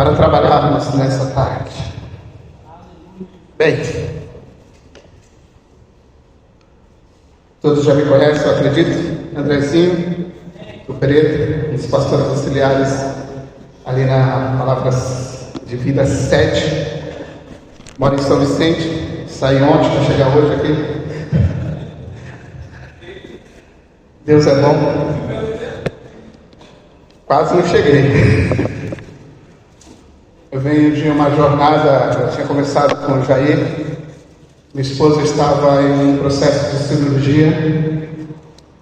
para trabalharmos nessa tarde. Bem, todos já me conhecem, eu acredito. Andrezinho, o Pereira, um dos pastores auxiliares ali na Palavras de Vida 7. Moro em São Vicente, saí ontem para chegar hoje aqui. Deus é bom. Quase não cheguei. Eu venho de uma jornada, eu tinha conversado com o Jair. Minha esposa estava em um processo de cirurgia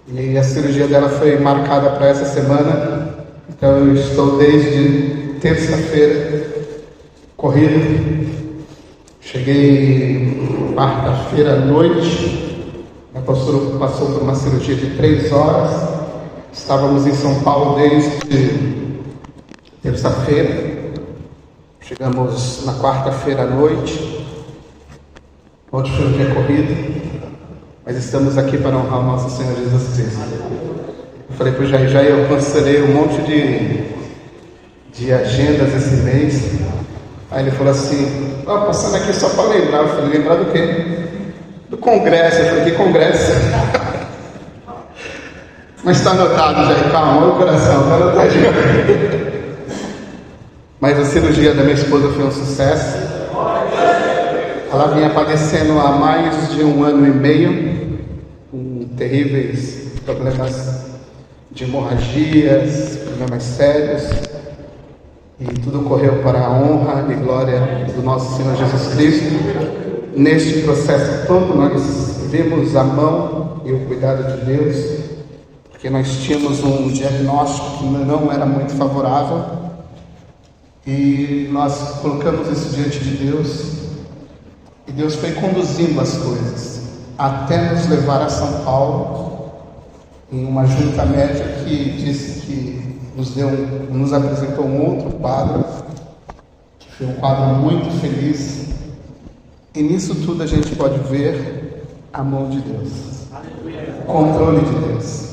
e a cirurgia dela foi marcada para essa semana. Então eu estou desde terça-feira corrido. Cheguei quarta-feira à noite. Minha pastora passou por uma cirurgia de 3 horas. Estávamos em São Paulo desde terça-feira. Chegamos na quarta-feira à noite. Ontem foi um dia corrido, mas estamos aqui para honrar o nosso Senhor Jesus Cristo. Eu falei para o Jair, eu cancelei um monte de agendas esse mês. Aí ele falou assim, passando aqui só para lembrar. Eu falei, lembrar do quê? Do congresso. Eu falei, que congresso? Mas está anotado, Jair, calma, olha o coração, está anotadinho. Mas a cirurgia da minha esposa foi um sucesso. Ela vinha padecendo há mais de 1 ano e meio, com terríveis problemas de hemorragias, problemas sérios, e tudo correu para a honra e glória do nosso Senhor Jesus Cristo. Neste processo todo, nós vimos a mão e o cuidado de Deus, porque nós tínhamos um diagnóstico que não era muito favorável, e nós colocamos isso diante de Deus. E Deus foi conduzindo as coisas até nos levar a São Paulo, em uma junta médica que disse que nos apresentou um outro quadro, que foi um quadro muito feliz. E nisso tudo a gente pode ver a mão de Deus, o controle de Deus.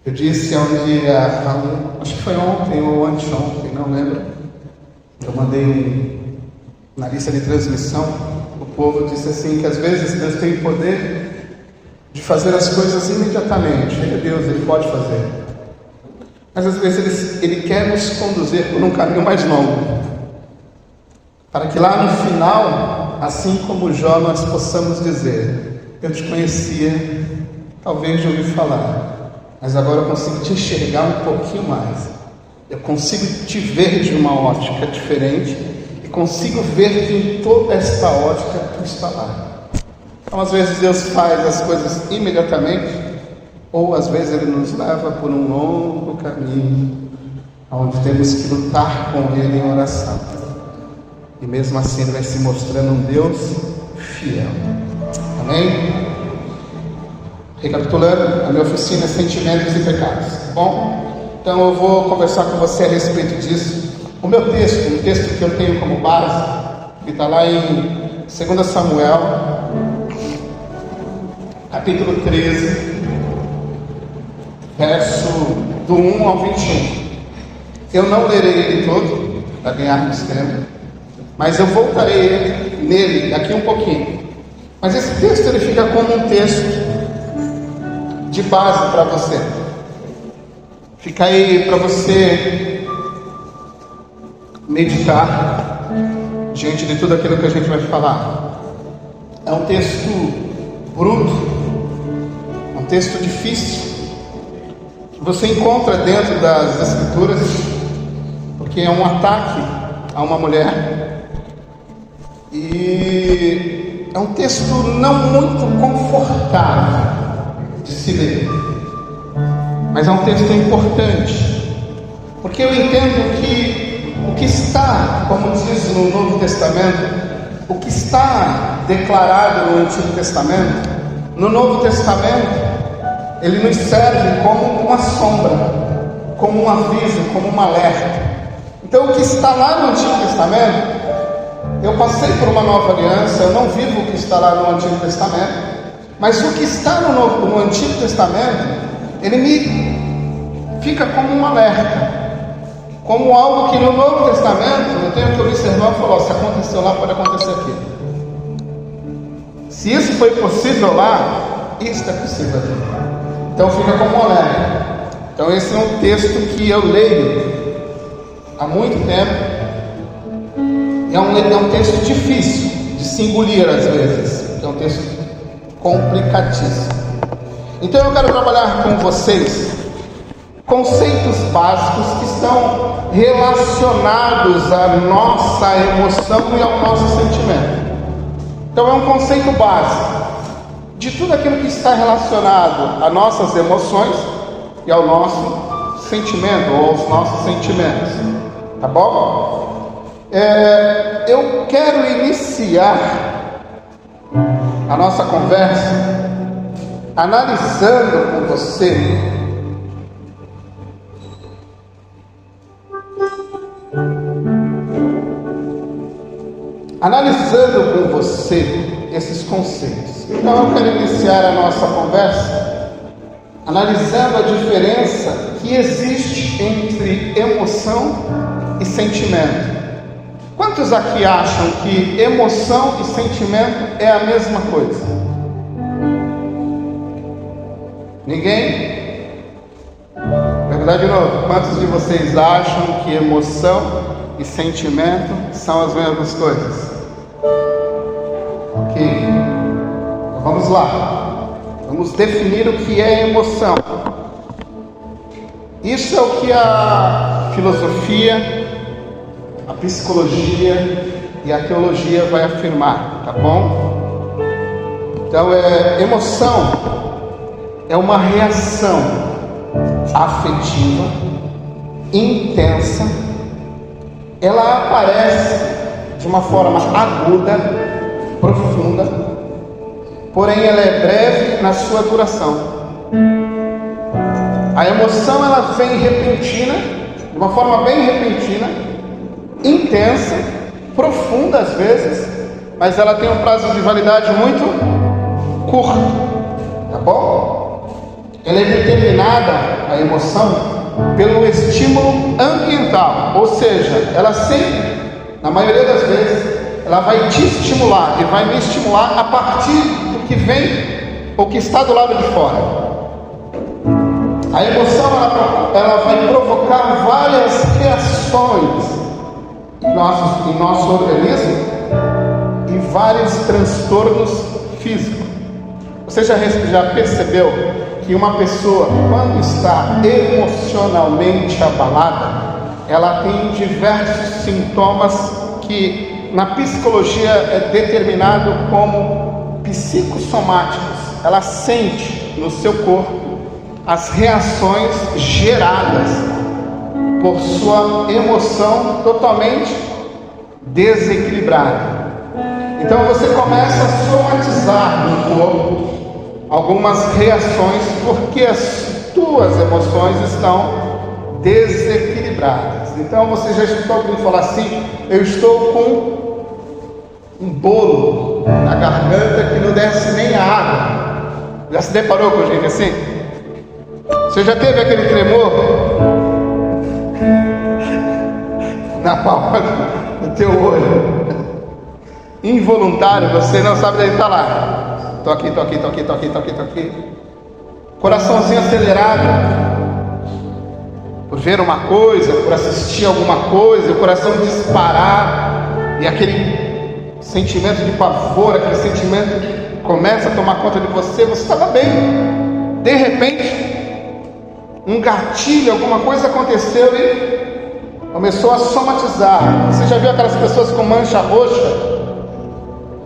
Eu disse acho que foi ontem ou anteontem, não lembro. Eu mandei na lista de transmissão, o povo disse assim, que às vezes Deus tem o poder de fazer as coisas imediatamente. Ele é Deus, Ele pode fazer. Mas às vezes Ele quer nos conduzir por um caminho mais longo, para que lá no final, assim como Jó, nós possamos dizer, eu te conhecia, talvez de ouvir falar, mas agora eu consigo te enxergar um pouquinho mais. Eu consigo te ver de uma ótica diferente, consigo ver que em toda esta ótica tu está lá. Então às vezes Deus faz as coisas imediatamente, ou às vezes Ele nos leva por um longo caminho, onde temos que lutar com Ele em oração. E mesmo assim Ele vai se mostrando um Deus fiel. Amém? Recapitulando, a minha oficina é Sentimentos e Pecados, tá bom? Então eu vou conversar com você a respeito disso. O meu texto, um texto que eu tenho como base, que está lá em 2 Samuel, capítulo 13, verso do 1 ao 21. Eu não lerei ele todo, para ganharmos tempo, mas eu voltarei nele daqui um pouquinho. Mas esse texto ele fica como um texto de base para você. Fica aí para você meditar diante de tudo aquilo que a gente vai falar. É um texto bruto, é um texto difícil. Você encontra dentro das Escrituras, porque é um ataque a uma mulher, e é um texto não muito confortável de se ler, mas é um texto importante, porque eu entendo que o que está, como diz no Novo Testamento, o que está declarado no Antigo Testamento, no Novo Testamento, ele nos serve como uma sombra, como um aviso, como um alerta. Então o que está lá no Antigo Testamento, eu passei por uma nova aliança, eu não vivo o que está lá no Antigo Testamento, mas o que está no Antigo Testamento, ele me fica como um alerta. como algo que no Novo Testamento eu tenho que observar e falar: se aconteceu lá, pode acontecer aqui. Se isso foi possível lá, isso é possível aqui. Então fica como um alerta. Então esse é um texto que eu leio há muito tempo. É um texto difícil de se engolir às vezes. É um texto complicadíssimo. Então eu quero trabalhar com vocês conceitos básicos que estão relacionados à nossa emoção e ao nosso sentimento. Então é um conceito básico de tudo aquilo que está relacionado às nossas emoções e ao nosso sentimento, ou aos nossos sentimentos. Tá bom? Eu quero iniciar a nossa conversa analisando com você esses conceitos. Então eu quero iniciar a nossa conversa analisando a diferença que existe entre emoção e sentimento. Quantos aqui acham que emoção e sentimento é a mesma coisa? Ninguém? Vou perguntar de novo. Quantos de vocês acham que emoção e sentimento são as mesmas coisas? Ok. Então vamos lá. Vamos definir o que é emoção. Isso é o que a filosofia, a psicologia e a teologia vai afirmar, tá bom? Então emoção é uma reação afetiva, intensa. Ela aparece de uma forma aguda, profunda, porém ela é breve na sua duração. A emoção ela vem repentina, de uma forma bem repentina, intensa, profunda às vezes, mas ela tem um prazo de validade muito curto, tá bom? Ela é determinada, a emoção, pelo estímulo ambiental, ou seja, ela sempre, na maioria das vezes, ela vai te estimular e vai me estimular a partir do que vem ou que está do lado de fora. A emoção ela vai provocar várias reações em nosso organismo e vários transtornos físicos. Você já percebeu que uma pessoa, quando está emocionalmente abalada, ela tem diversos sintomas que na psicologia é determinado como psicossomáticos. Ela sente no seu corpo as reações geradas por sua emoção totalmente desequilibrada. Então você começa a somatizar no corpo algumas reações porque as tuas emoções estão desequilibradas. Então você já escutou alguém falar assim: eu estou com um bolo na garganta que não desce nem a água. Já se deparou com gente assim? Você já teve aquele tremor na palma do teu olho? Involuntário, você não sabe onde está lá. Tô aqui. Coraçãozinho acelerado por ver uma coisa, por assistir alguma coisa, o coração disparar e aquele sentimento de pavor, aquele sentimento começa a tomar conta de você. Você estava bem, de repente um gatilho, alguma coisa aconteceu e começou a somatizar. Você já viu aquelas pessoas com mancha roxa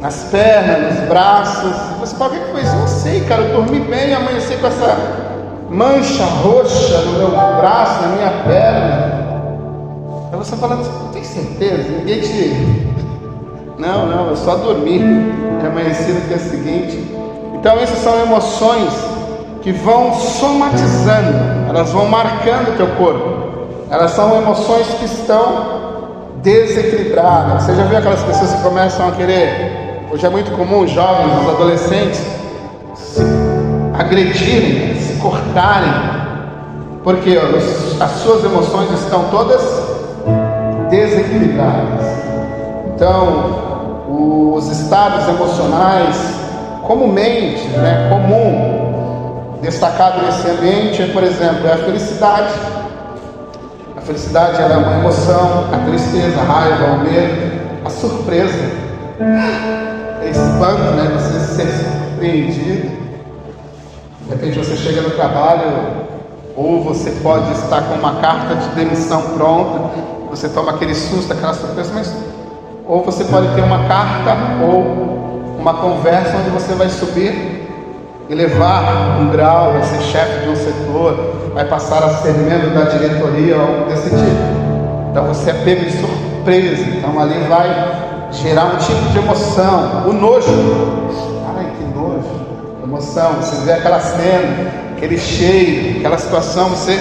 nas pernas, nos braços? Você fala: o que foi isso? Não sei, cara, eu dormi bem e amanheci com essa mancha roxa no meu braço, na minha perna. Aí você fala: não tem certeza? Ninguém te... Não, eu só dormi e amanheci no dia seguinte. Então essas são emoções que vão somatizando, elas vão marcando o teu corpo. Elas são emoções que estão desequilibradas. Você já viu aquelas pessoas que começam a querer, hoje é muito comum os jovens, os adolescentes se agredirem, se cortarem, porque as suas emoções estão todas desequilibradas. Então, os estados emocionais, comumente, comum, destacado nesse ambiente, por exemplo, é a felicidade. A felicidade ela é uma emoção, a tristeza, a raiva, o medo, a surpresa, é espanto, você ser surpreendido. De repente você chega no trabalho, ou você pode estar com uma carta de demissão pronta, você toma aquele susto, aquela surpresa, ou você pode ter uma carta ou uma conversa onde você vai subir e levar um grau, vai ser chefe de um setor, vai passar a ser membro da diretoria ou algo desse tipo. Então você é pego de surpresa, então ali vai gerar um tipo de emoção, o nojo. Ai, que nojo, emoção, você vê aquela cena, aquele cheiro, aquela situação, você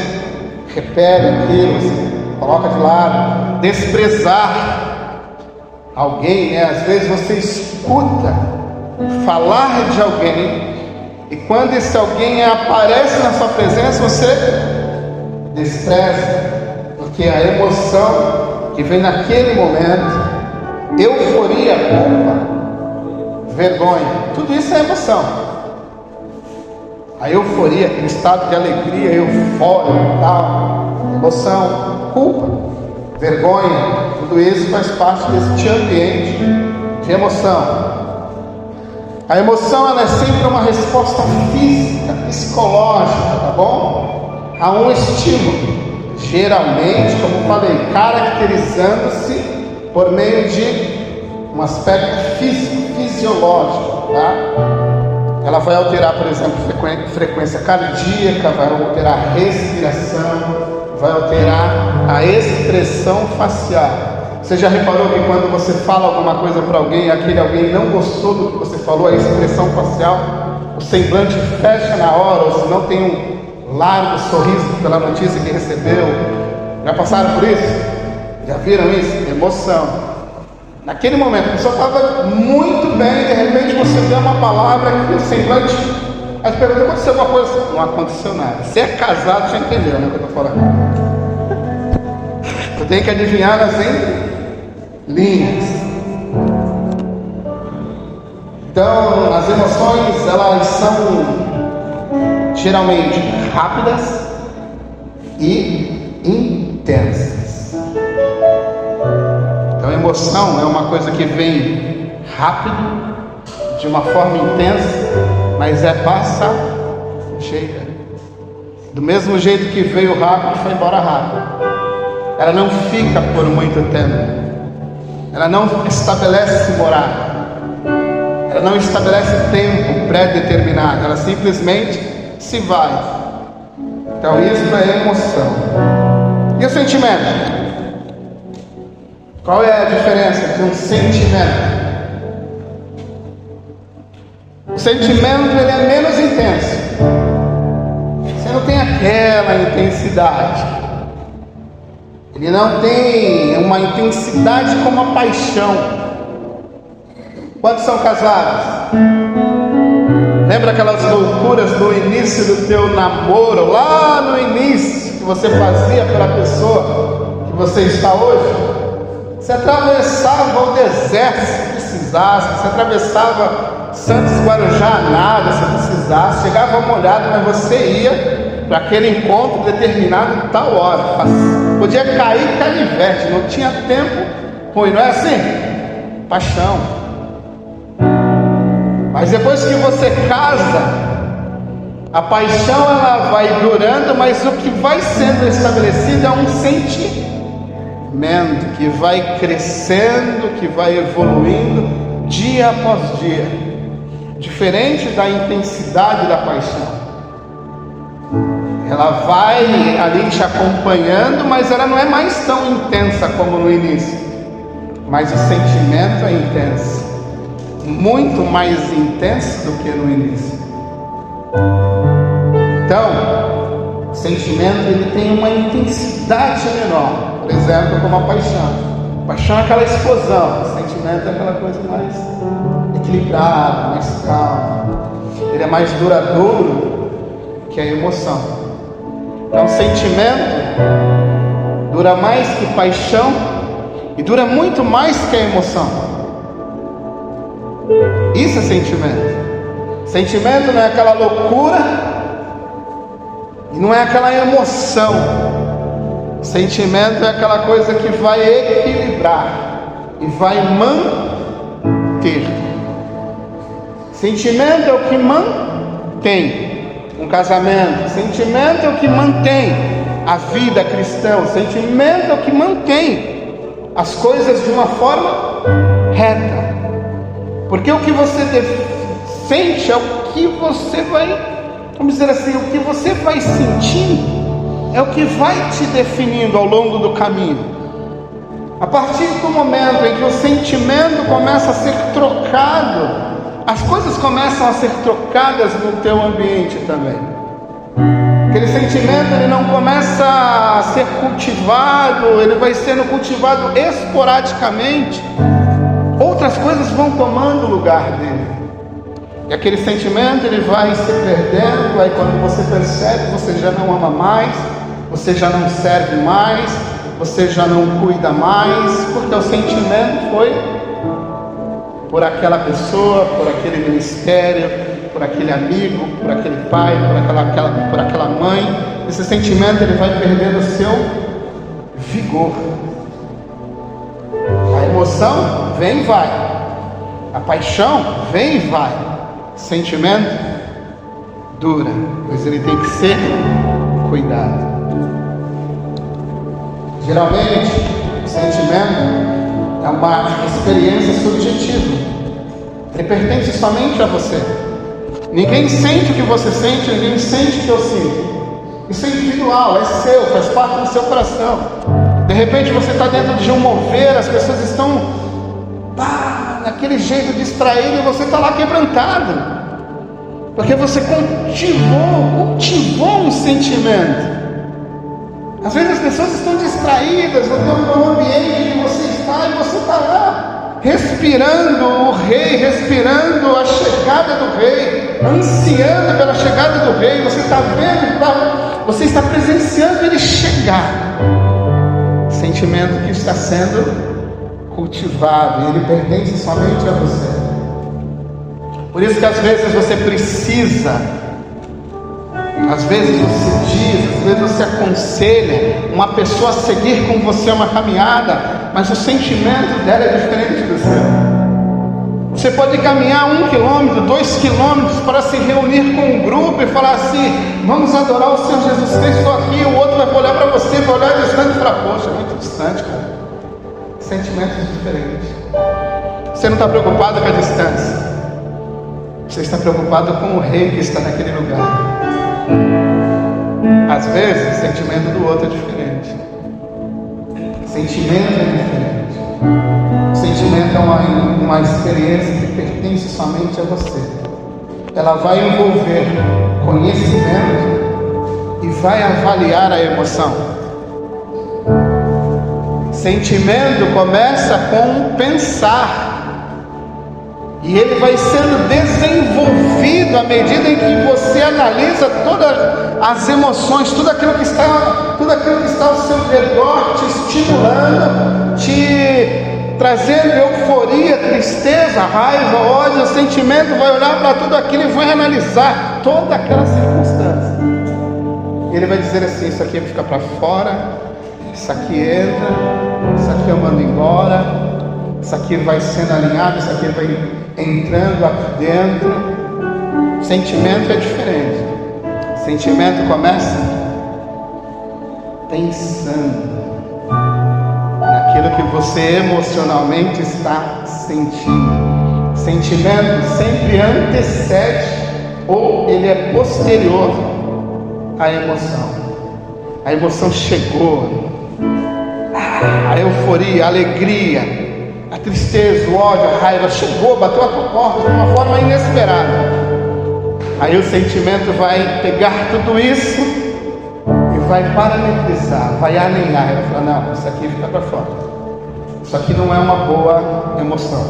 repele aquilo, você coloca de lado. Desprezar alguém, às vezes você escuta falar de alguém, e quando esse alguém aparece na sua presença, você despreza, porque a emoção que vem naquele momento, euforia, culpa, vergonha, tudo isso é emoção. A euforia, aquele estado de alegria, eufória, tal, emoção, culpa, vergonha, tudo isso faz parte desse ambiente de emoção. A emoção ela é sempre uma resposta física, psicológica, tá bom? A um estímulo, geralmente, como falei, caracterizando-se por meio de um aspecto físico, fisiológico, tá? Ela vai alterar, por exemplo, frequência cardíaca, vai alterar a respiração, vai alterar a expressão facial. Você já reparou que quando você fala alguma coisa para alguém, aquele alguém não gostou do que você falou, a expressão facial, o semblante fecha na hora, ou se não tem um largo sorriso pela notícia que recebeu? Já passaram por isso? Já viram isso? Emoção. Naquele momento, a pessoa estava muito bem, de repente você deu uma palavra que o semblante... Aí você pergunta, aconteceu alguma coisa? Não aconteceu nada. Se é casado, já entendeu, o que eu estou falando. Eu tenho que adivinhar nas linhas. Então, as emoções, elas são geralmente rápidas e intensas. Então, a emoção é uma coisa que vem rápido, de uma forma intensa, mas é passageira. Do mesmo jeito que veio rápido, foi embora rápido. Ela não fica por muito tempo. Ela não estabelece morada. Ela não estabelece tempo pré-determinado. Ela simplesmente se vai. Então isso é emoção. E o sentimento? Qual é a diferença entre um sentimento? O sentimento ele é menos intenso. Você não tem aquela intensidade. Ele não tem uma intensidade como a paixão. Quantos são casados? Lembra aquelas loucuras do início do teu namoro, lá no início, que você fazia pela pessoa que você está hoje? Você atravessava o deserto se precisasse, você atravessava Santos Guarujá a nada se precisasse, chegava molhado, mas você ia para aquele encontro determinado tal hora. Podia cair canivete, não tinha tempo ruim, não é assim? Paixão. Mas depois que você casa, a paixão ela vai durando, mas o que vai sendo estabelecido é um sentimento que vai crescendo, que vai evoluindo dia após dia, diferente da intensidade da paixão. Ela vai ali te acompanhando, mas ela não é mais tão intensa como no início. Mas o sentimento é intenso, muito mais intenso do que no início. Então, o sentimento ele tem uma intensidade menor. Por exemplo, como a paixão. A paixão é aquela explosão. O sentimento é aquela coisa mais equilibrada, mais calma. Ele é mais duradouro que a emoção. Então, o sentimento dura mais que paixão, e dura muito mais que a emoção. Isso é sentimento. Sentimento não é aquela loucura e não é aquela emoção. Sentimento é aquela coisa que vai equilibrar e vai manter. Sentimento é o que mantém um casamento. Sentimento é o que mantém a vida cristã. Sentimento é o que mantém as coisas de uma forma reta. Porque o que você sente é o que você vai, vamos dizer assim, o que você vai sentir é o que vai te definindo ao longo do caminho. A partir do momento em que o sentimento começa a ser trocado, as coisas começam a ser trocadas no teu ambiente também. Aquele sentimento, ele não começa a ser cultivado, ele vai sendo cultivado esporadicamente. Outras coisas vão tomando o lugar dele. E aquele sentimento, ele vai se perdendo. Aí quando você percebe, você já não ama mais, você já não serve mais, você já não cuida mais, porque o sentimento foi por aquela pessoa, por aquele ministério, por aquele amigo, por aquele pai, por aquela mãe. Esse sentimento, ele vai perdendo o seu vigor. A emoção vem e vai, a paixão vem e vai. O sentimento dura, pois ele tem que ser cuidado. Geralmente, o sentimento é uma experiência subjetiva. Ele pertence somente a você. Ninguém sente o que você sente, ninguém sente o que eu sinto. Isso é individual, é seu, faz parte do seu coração. De repente você está dentro de um mover, as pessoas estão naquele jeito distraído e você está lá quebrantado. Porque você cultivou um sentimento. Às vezes as pessoas estão distraídas no ambiente que você está, e você está lá respirando o rei, respirando a chegada do rei, ansiando pela chegada do rei. Você está vendo, você está presenciando ele chegar. Sentimento que está sendo cultivado, e ele pertence somente a você. Por isso que às vezes você precisa, às vezes você diz, às vezes você aconselha uma pessoa a seguir com você uma caminhada, mas o sentimento dela é diferente do seu. Você pode caminhar 1 quilômetro, 2 quilômetros para se reunir com um grupo e falar assim: vamos adorar o Senhor Jesus Cristo, estou aqui. O outro vai olhar para você, vai olhar distante e falar: poxa, muito distante, cara. Sentimentos diferentes. Você não está preocupado com a distância, você está preocupado com o rei que está naquele lugar. Às vezes o sentimento do outro é diferente. Sentimento é diferente. O sentimento é uma experiência que pertence somente a você. Ela vai envolver conhecimento e vai avaliar a emoção. Sentimento começa com pensar, e ele vai sendo desenvolvido à medida em que você analisa todas as emoções, tudo aquilo que está ao seu redor, te estimulando, te trazendo euforia, tristeza, raiva, ódio. O sentimento vai olhar para tudo aquilo e vai analisar toda aquela circunstância. Ele vai dizer assim: isso aqui fica para fora, isso aqui entra, isso aqui eu mando embora, isso aqui vai sendo alinhado, isso aqui vai entrando aqui dentro. Sentimento é diferente. Sentimento começa pensando naquilo que você emocionalmente está sentindo. Sentimento sempre antecede ou ele é posterior à emoção. A emoção chegou, a euforia, a alegria, a tristeza, o ódio, a raiva chegou, bateu a tua porta de uma forma inesperada. Aí o sentimento vai pegar tudo isso e vai parametrizar, vai alinhar. Ele vai falar: não, isso aqui fica para fora, Isso aqui não é uma boa emoção.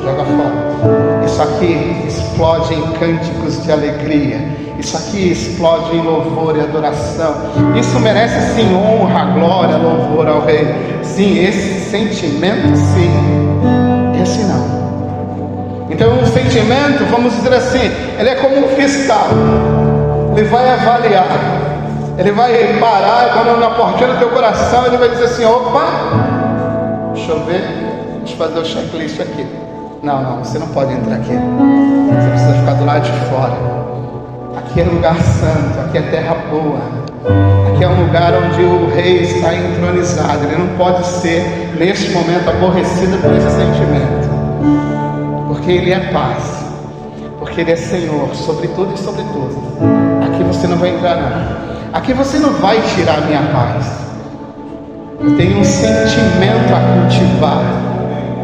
Joga fora. Isso aqui explode em cânticos de alegria. Isso aqui explode em louvor e adoração. Isso merece sim honra, glória, louvor ao Rei. Sim, esse sentimento sim. Esse não. Então o sentimento, vamos dizer assim, ele é como um fiscal. Ele vai avaliar. Ele vai parar quando na portinha do teu coração ele vai dizer assim: opa, deixa eu ver, deixa eu fazer o checklist aqui. Não, você não pode entrar aqui. Você precisa ficar do lado de fora. Aqui é lugar santo, aqui é terra boa. Aqui é um lugar onde o Rei está entronizado. Ele não pode ser, neste momento, aborrecido por esse sentimento. Porque Ele é paz. Porque Ele é Senhor, sobre tudo e sobre tudo. Aqui você não vai entrar não. Aqui você não vai tirar a minha paz. Eu tenho um sentimento a cultivar.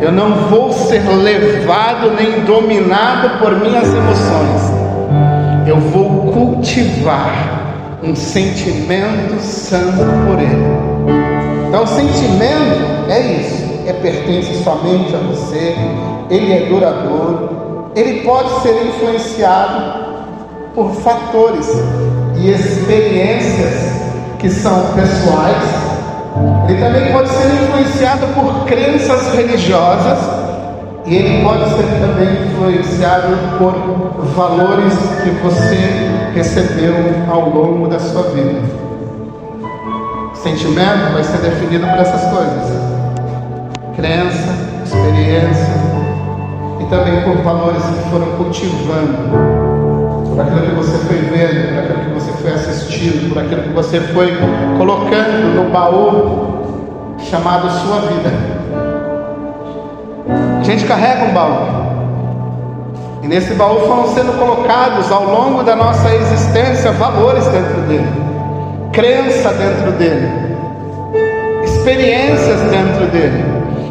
Eu não vou ser levado nem dominado por minhas emoções. Eu vou cultivar um sentimento santo por Ele. Então o sentimento é isso. Pertence somente a você. Ele é duradouro. Ele pode ser influenciado por fatores e experiências que são pessoais. Ele também pode ser influenciado por crenças religiosas, e ele pode ser também influenciado por valores que você recebeu ao longo da sua vida. O sentimento vai ser definido por essas coisas: crença, experiência, e também por valores que foram cultivando, por aquilo que você foi vendo, por aquilo que você foi assistindo, por aquilo que você foi colocando no baú chamado sua vida. A gente carrega um baú, e nesse baú foram sendo colocados ao longo da nossa existência valores dentro dele, crença dentro dele, experiências dentro dele,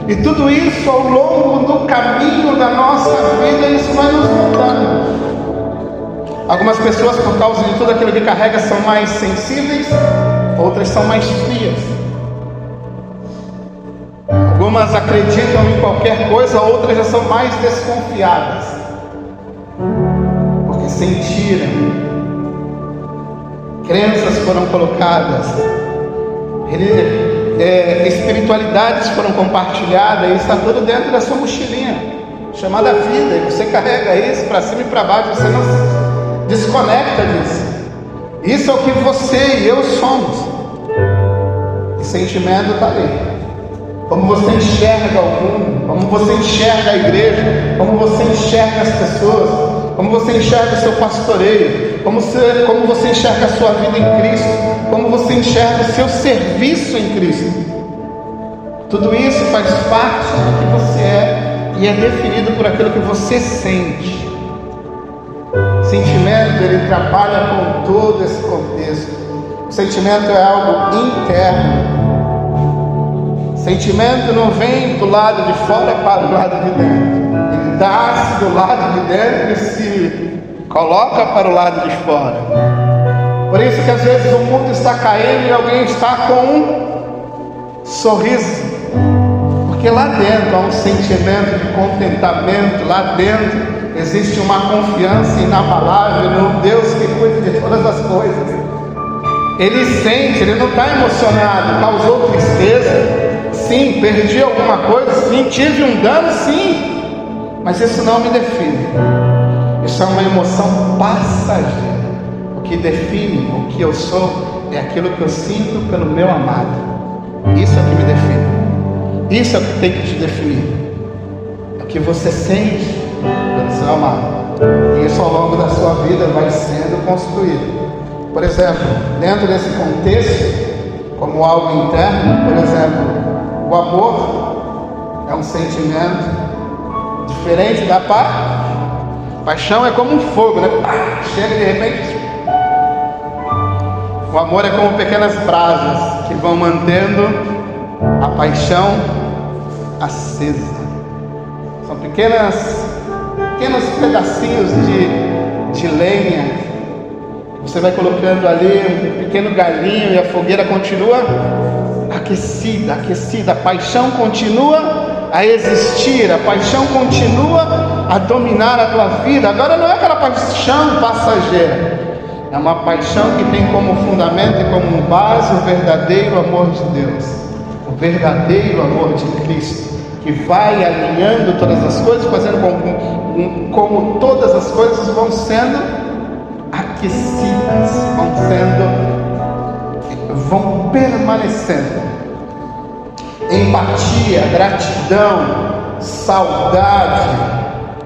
e tudo isso ao longo do caminho da nossa vida, isso vai nos moldando. Algumas pessoas, por causa de tudo aquilo que carrega, são mais sensíveis, outras são mais frias. Algumas acreditam em qualquer coisa, outras já são mais desconfiadas, porque sentiram, crenças foram colocadas, espiritualidades foram compartilhadas, e está tudo dentro da sua mochilinha, chamada vida, e você carrega isso para cima e para baixo, você não se desconecta disso. Isso é o que você e eu somos. E sentimento está ali. Como você enxerga o mundo, como você enxerga a igreja, como você enxerga as pessoas, como você enxerga o seu pastoreio, como você enxerga a sua vida em Cristo, como você enxerga o seu serviço em Cristo. Tudo isso faz parte do que você é e é definido por aquilo que você sente. O sentimento, ele trabalha com todo esse contexto. O sentimento é algo interno. Sentimento não vem do lado de fora para o lado de dentro. Ele nasce do lado de dentro e se coloca para o lado de fora. Por isso que às vezes o mundo está caindo e alguém está com um sorriso. Porque lá dentro há um sentimento de contentamento. Lá dentro existe uma confiança inabalável no Deus que cuida de todas as coisas. Ele sente, ele não está emocionado. Causou tristeza? Sim. Perdi alguma coisa? Sim. Tive um dano? Sim. Mas isso não me define. Isso é uma emoção passageira. O que define o que eu sou é aquilo que eu sinto pelo meu amado. Isso é o que me define. Isso é o que tem que te definir. É o que você sente pelo seu amado. E isso ao longo da sua vida vai sendo construído. Por exemplo, dentro desse contexto, como algo interno, por exemplo, o amor é um sentimento diferente da paixão. É como um fogo, né? Chega de repente. O amor é como pequenas brasas que vão mantendo a paixão acesa. São pequenos pedacinhos de lenha. Você vai colocando ali um pequeno galinho e a fogueira continua aquecida. A paixão continua a existir, a paixão continua a dominar a tua vida. Agora não é aquela paixão passageira, é uma paixão que tem como fundamento e como base o verdadeiro amor de Deus, o verdadeiro amor de Cristo, que vai alinhando todas as coisas, fazendo como todas as coisas vão sendo aquecidas, vão permanecendo. Empatia, gratidão, saudade,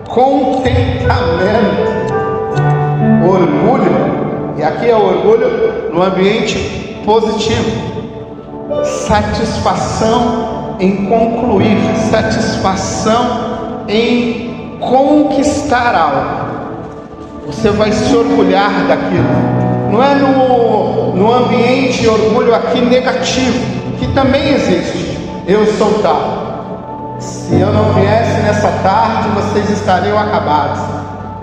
contentamento, orgulho, e aqui é o orgulho no ambiente positivo, satisfação em concluir, satisfação em conquistar algo. Você vai se orgulhar daquilo. Não é no ambiente orgulho aqui negativo, que também existe. Eu sou tal. Se eu não viesse nessa tarde, vocês estariam acabados.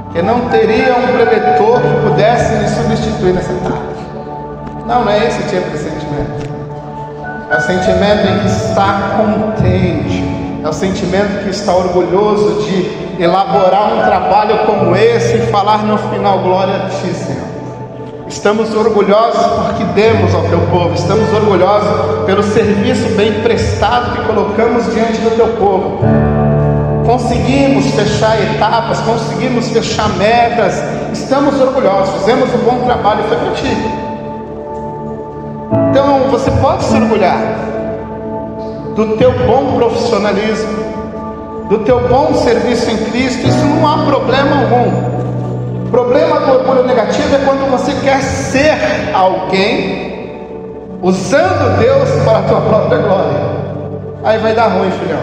Porque não teria um preletor que pudesse me substituir nessa tarde. Não é esse tipo de sentimento. É o sentimento em que está contente. É o sentimento que está orgulhoso de elaborar um trabalho como esse e falar no final: glória a ti, Senhor. Estamos orgulhosos porque demos ao teu povo. Estamos orgulhosos pelo serviço bem prestado que colocamos diante do teu povo. Conseguimos fechar etapas, conseguimos fechar metas. Estamos orgulhosos, fizemos um bom trabalho e foi para ti. Então você pode se orgulhar do teu bom profissionalismo, do teu bom serviço em Cristo. Isso não há problema algum. O problema do orgulho negativo é quando você quer ser alguém usando Deus para a tua própria glória. Aí vai dar ruim, filhão,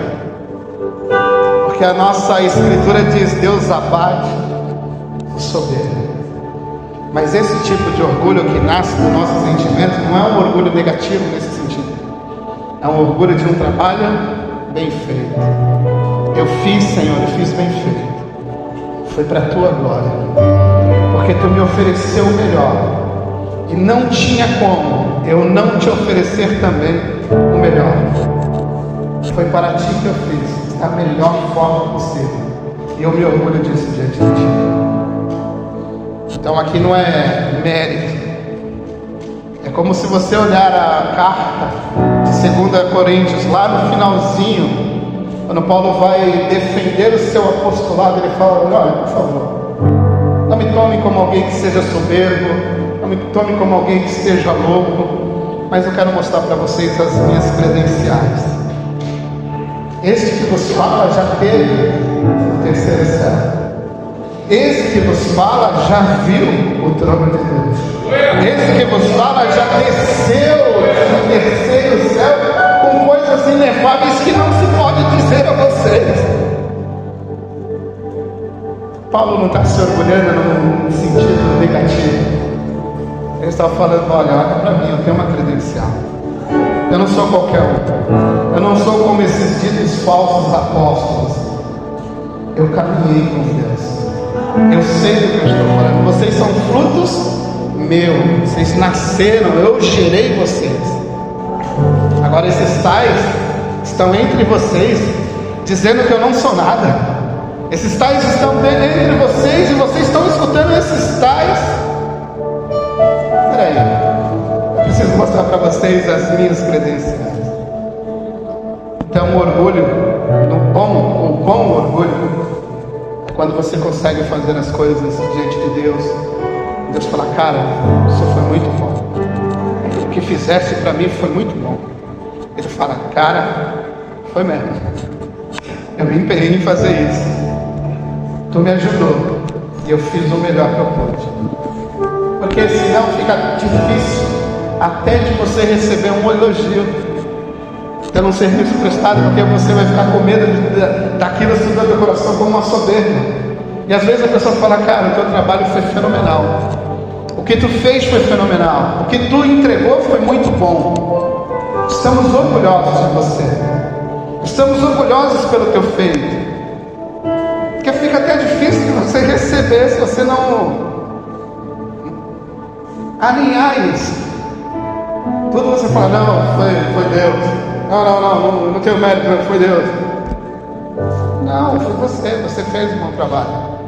porque a nossa escritura diz: Deus abate o soberbo. Mas esse tipo de orgulho que nasce do nosso sentimento não é um orgulho negativo nesse sentido. É um orgulho de um trabalho bem feito. Eu fiz, Senhor, eu fiz bem feito. Foi para a tua glória, porque tu me ofereceu o melhor, e não tinha como eu não te oferecer também o melhor. Foi para ti que eu fiz da melhor forma possível, e eu me orgulho disso diante de ti. Então aqui não é mérito. É como se você olhar a carta de 2 Coríntios, lá no finalzinho, quando Paulo vai defender o seu apostolado, ele fala: olha, por favor, não me tome como alguém que seja soberbo, não me tome como alguém que esteja louco, mas eu quero mostrar para vocês as minhas credenciais. Este que vos fala já teve o terceiro céu. Esse que vos fala já viu o trono de Deus. Esse que vos fala já desceu do terceiro céu com coisas inefáveis que não se pode dizer a vocês. Paulo não está se orgulhando num sentido negativo. Ele está falando: olha para mim, eu tenho uma credencial. Eu não sou qualquer um. Eu não sou como esses ditos falsos apóstolos. Eu caminhei com Deus. Eu sei do que eu estou falando. Vocês são frutos meus. Vocês nasceram, eu gerei vocês. Agora esses tais estão entre vocês, dizendo que eu não sou nada. Esses tais estão entre vocês e vocês estão escutando esses tais. Espera aí, eu preciso mostrar para vocês as minhas credenciais. Então o orgulho, o bom orgulho, quando você consegue fazer as coisas diante de Deus, Deus fala: cara, isso foi muito bom. O que fizeste para mim foi muito bom. Ele fala: cara, foi mesmo. Eu me empenhei em fazer isso. Tu me ajudou e eu fiz o melhor que eu pude. Porque senão fica difícil até de você receber um elogio pelo serviço prestado, porque você vai ficar com medo daquilo se dando no coração como uma soberba. E às vezes a pessoa fala: cara, o teu trabalho foi fenomenal, o que tu fez foi fenomenal, o que tu entregou foi muito bom. Estamos orgulhosos de você, estamos orgulhosos pelo teu feito. Porque fica até difícil de você receber se você não alinhar isso. Tudo você fala: não, foi Deus. Não tenho mérito, foi Deus. Não, foi você fez um bom trabalho.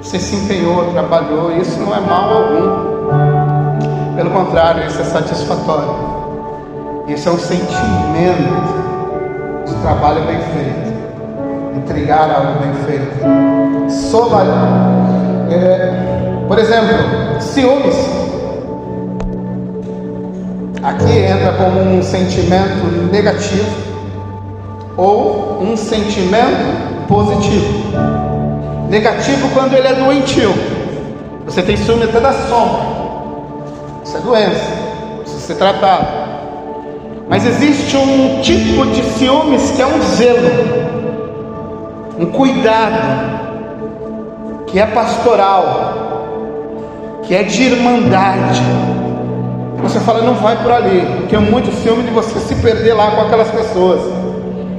Você se empenhou, trabalhou, isso não é mal algum. Pelo contrário, isso é satisfatório. Isso é um sentimento de trabalho bem feito. Entregar algo bem feito. Por exemplo, ciúmes. Aqui entra como um sentimento negativo ou um sentimento positivo. Negativo quando ele é doentio. Você tem ciúme até da sombra. Isso é doença, precisa ser tratado. Mas existe um tipo de ciúmes que é um zelo, um cuidado, que é pastoral, que é de irmandade. Você fala, não vai por ali, porque é muito ciúme de você se perder lá com aquelas pessoas.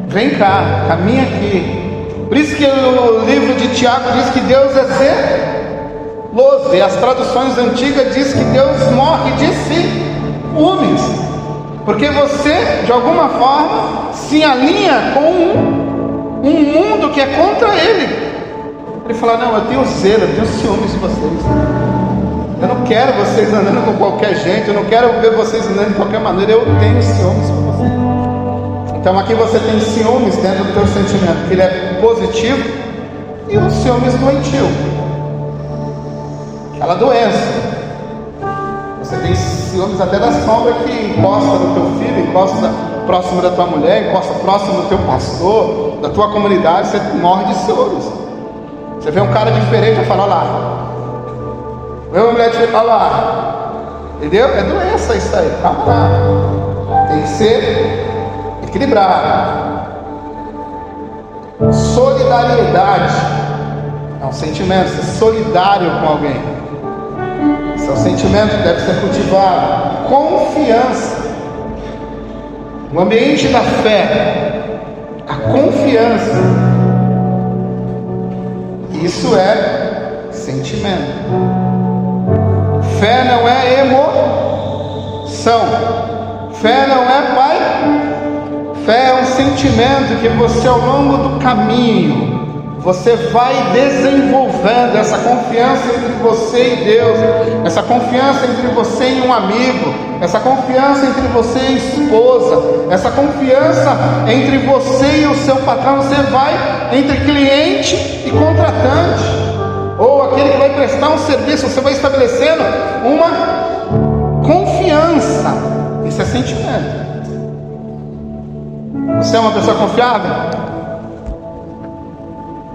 Vem cá, caminha aqui. Por isso que o livro de Tiago diz que Deus é zeloso, e as traduções antigas diz que Deus morre de ciúmes, porque você, de alguma forma, se alinha com um mundo que é contra Ele. Ele fala, não, eu tenho zelo, eu tenho ciúmes de vocês. Eu não quero vocês andando com qualquer gente, eu não quero ver vocês andando de qualquer maneira, eu tenho ciúmes por vocês. Então aqui você tem ciúmes dentro do teu sentimento, que ele é positivo, e o ciúmes doentio, aquela doença. Você tem ciúmes até da sombra que encosta no teu filho, encosta próximo da tua mulher, encosta próximo do teu pastor, da tua comunidade, você morre de ciúmes. Você vê um cara diferente e fala, olha lá. Vê uma mulher diferente, olha lá. Entendeu? É doença isso aí, calma lá. Tem que ser equilibrado. Solidariedade é um sentimento, ser solidário com alguém. Esse é um sentimento que deve ser cultivado. Confiança. O ambiente da fé, a confiança, isso é sentimento. Fé não é emoção. Fé não é fé é um sentimento que você, ao longo do caminho, você vai desenvolvendo essa confiança entre você e Deus, essa confiança entre você e um amigo, essa confiança entre você e a esposa, essa confiança entre você e o seu patrão. Você vai entre cliente e contratante, ou aquele que vai prestar um serviço, você vai estabelecendo uma confiança. Isso é sentimento. Você é uma pessoa confiável?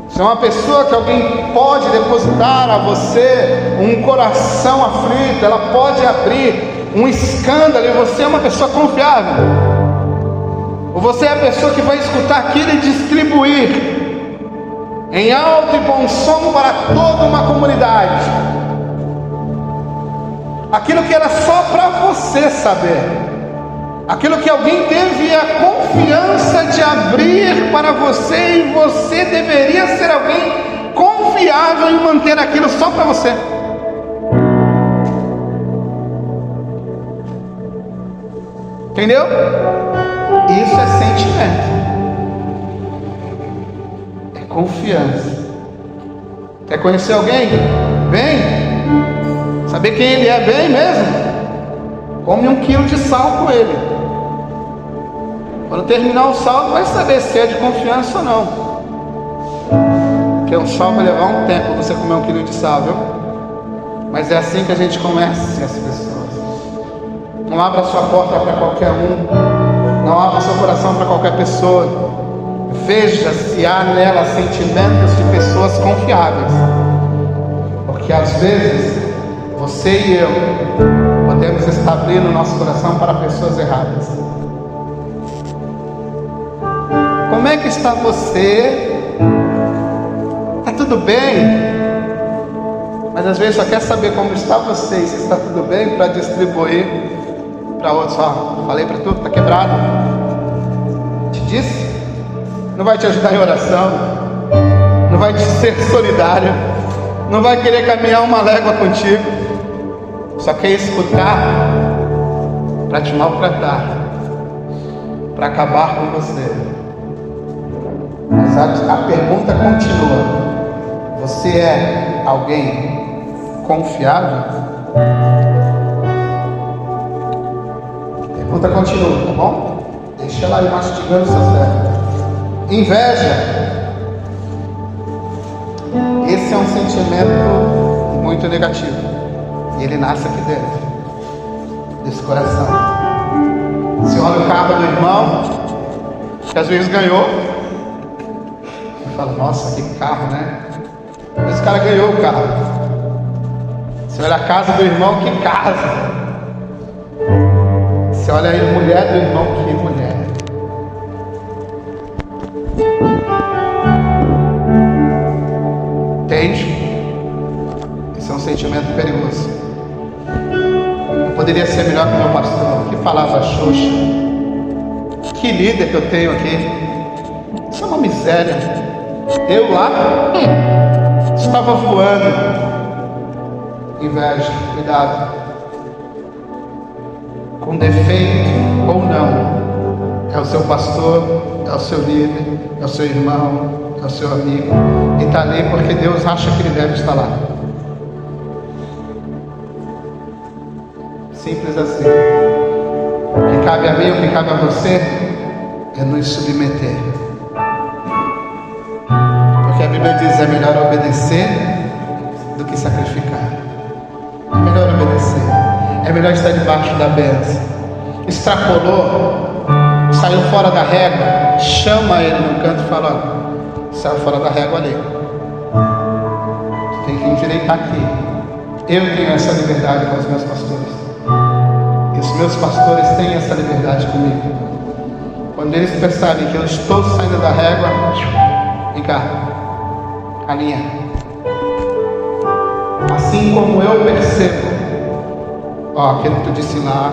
Você é uma pessoa que alguém pode depositar a você um coração aflito, ela pode abrir um escândalo, e você é uma pessoa confiável? Ou você é a pessoa que vai escutar aquilo e distribuir em alto e bom som para toda uma comunidade aquilo que era só para você saber, aquilo que alguém teve a confiança de abrir para você, e você deveria ser alguém confiável em manter aquilo só para você? Entendeu? Isso é sentimento, é confiança. Quer conhecer alguém? Vem. Saber quem ele é bem mesmo? Come 1 quilo de sal com ele. Quando terminar o sal, vai saber se é de confiança ou não. Porque o sal vai levar um tempo você comer 1 quilo de sal, viu? Mas é assim que a gente conhece as pessoas. Não abra sua porta para qualquer um. Não abra seu coração para qualquer pessoa. Veja se há nela sentimentos de pessoas confiáveis. Porque às vezes você e eu podemos estar abrindo o nosso coração para pessoas erradas. Como é que está você? Está tudo bem? Mas às vezes só quer saber como está você e se está tudo bem para distribuir para outros. Ó, falei para tu, está quebrado. Te disse? Não vai te ajudar em oração, não vai te ser solidário, não vai querer caminhar uma légua contigo, só quer escutar para te maltratar, para acabar com você. Mas a pergunta continua: você é alguém confiável? A pergunta continua, tá bom? Deixa ela ir mastigando seu cérebro. Inveja. Esse é um sentimento muito negativo. E ele nasce aqui dentro desse coração. Você olha o carro do irmão, que às vezes ganhou, e fala: nossa, que carro, né? Esse cara ganhou o carro. Você olha a casa do irmão, que casa. Você olha a mulher do irmão, que mulher. Entende? Esse é um sentimento perigoso. Eu poderia ser melhor que o meu pastor, que falava xoxa. Que líder que eu tenho aqui. Isso é uma miséria. Eu lá estava voando. Inveja, cuidado. Com defeito ou não, é o seu pastor, é o seu líder, é o seu irmão, é o seu amigo, e está ali porque Deus acha que ele deve estar lá. Simples assim. O que cabe a mim, o que cabe a você, é nos submeter. Porque a Bíblia diz: é melhor obedecer do que sacrificar. É melhor obedecer. É melhor estar debaixo da bênção. Extrapolou, saiu fora da régua, chama ele no canto e fala: ó, saiu fora da régua ali. Você tem que endireitar aqui. Eu tenho essa liberdade com os meus pastores. E os meus pastores têm essa liberdade comigo. Quando eles percebem que eu estou saindo da régua, vem cá, alinha. Assim como eu percebo, ó, aquilo que tu disse lá,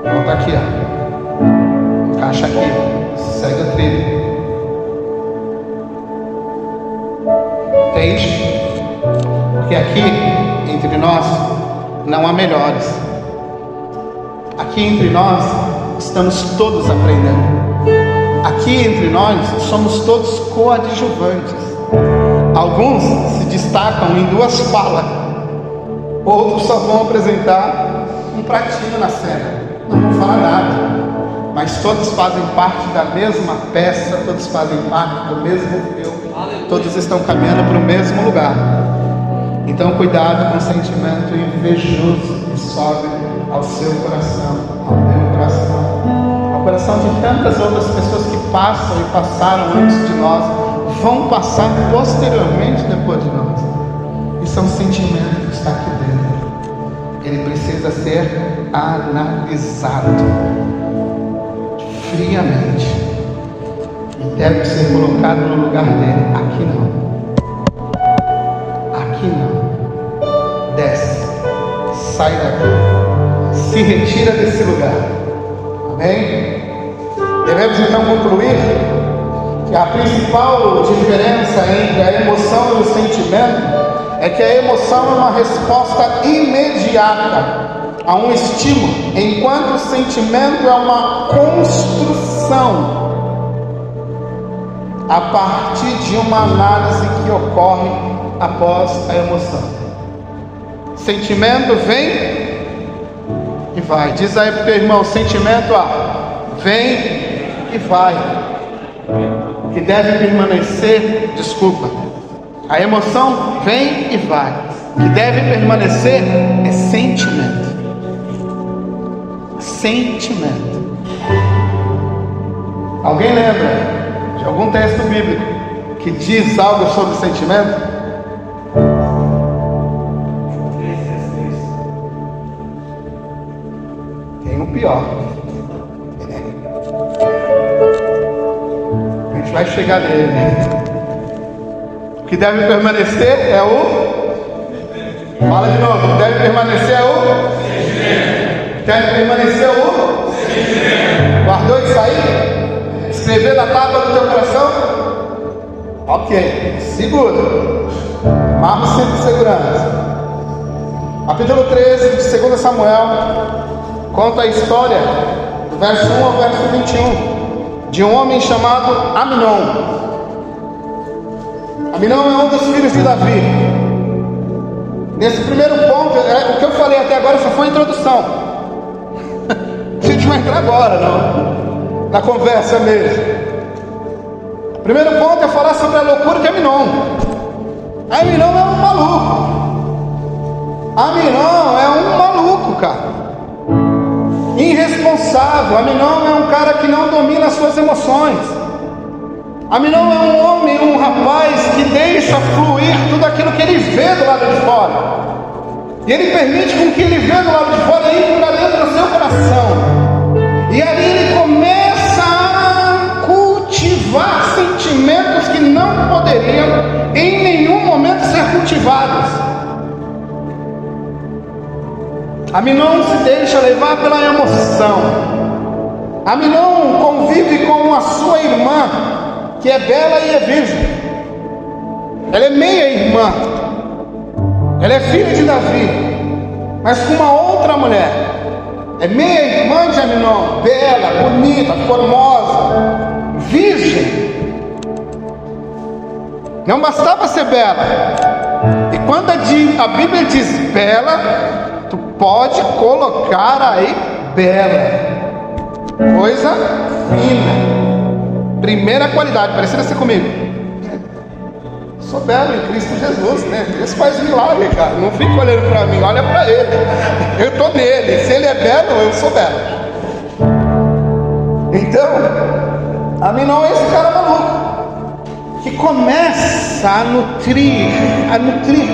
volta aqui, ó, encaixa aqui, segue o trilho. Entende? Porque aqui entre nós não há melhores. Aqui entre nós estamos todos aprendendo. Aqui entre nós somos todos coadjuvantes. Alguns se destacam em duas falas, outros só vão apresentar um pratinho na cena, não vão falar nada, mas todos fazem parte da mesma peça, todos fazem parte do mesmo filme, todos estão caminhando para o mesmo lugar. Então cuidado com o sentimento invejoso que sobe ao seu coração, ao meu coração, ao coração de tantas outras pessoas que passam e passaram antes de nós, vão passar posteriormente depois de nós. Isso é um sentimento que está aqui dentro. Ele precisa ser analisado friamente e deve ser colocado no lugar dele. Aqui não. Aqui não. Desce. Sai daqui. Se retira desse lugar. Amém? Devemos então concluir que a principal diferença entre a emoção e o sentimento é que a emoção é uma resposta imediata a um estímulo, enquanto o sentimento é uma construção a partir de uma análise que ocorre após a emoção. Sentimento vem e vai. Diz aí pro teu irmão: sentimento vem e vai. O que deve permanecer, a emoção vem e vai. O que deve permanecer é sentimento. Sentimento. Alguém lembra de algum texto bíblico que diz algo sobre sentimento? Tem um pior. A gente vai chegar nele. O que deve permanecer é o... Fala de novo. O que deve permanecer é o... Deve permanecer o... Guardou isso aí? Escreveu na tábua do teu coração? Ok. Segura. Amarra o cinto de segurança. Capítulo 13 de 2 Samuel conta a história do verso 1 ao verso 21 de um homem chamado Aminon. Aminon é um dos filhos de Davi. Nesse primeiro ponto, o que eu falei até agora só foi a introdução. A gente vai entrar agora, não? Na conversa mesmo. O primeiro ponto é falar sobre a loucura de Aminon. Aminon é um maluco. Aminon é um maluco, cara. Irresponsável. Aminon é um cara que não domina as suas emoções. Aminon é um homem, um rapaz que deixa fluir tudo aquilo que ele vê do lado de fora. E ele permite com que ele vê do lado de fora ir para dentro do seu coração. E ali ele começa a cultivar sentimentos que não poderiam em nenhum momento ser cultivados. Aminon se deixa levar pela emoção. Aminon convive com a sua irmã, que é bela e é virgem. Ela é meia irmã. Ela é filha de Davi, mas com uma outra mulher. É meia irmã de Aminon, bela, bonita, formosa, virgem. Não bastava ser bela. E quando a Bíblia diz bela, tu pode colocar aí bela, coisa fina, primeira qualidade. Parecida ser comigo. Sou belo em Cristo Jesus, né? Deus faz milagre, cara. Não fica olhando para mim, olha para ele. Eu estou nele. Se ele é belo, eu sou belo. Então, Aminon é esse cara maluco que começa a nutrir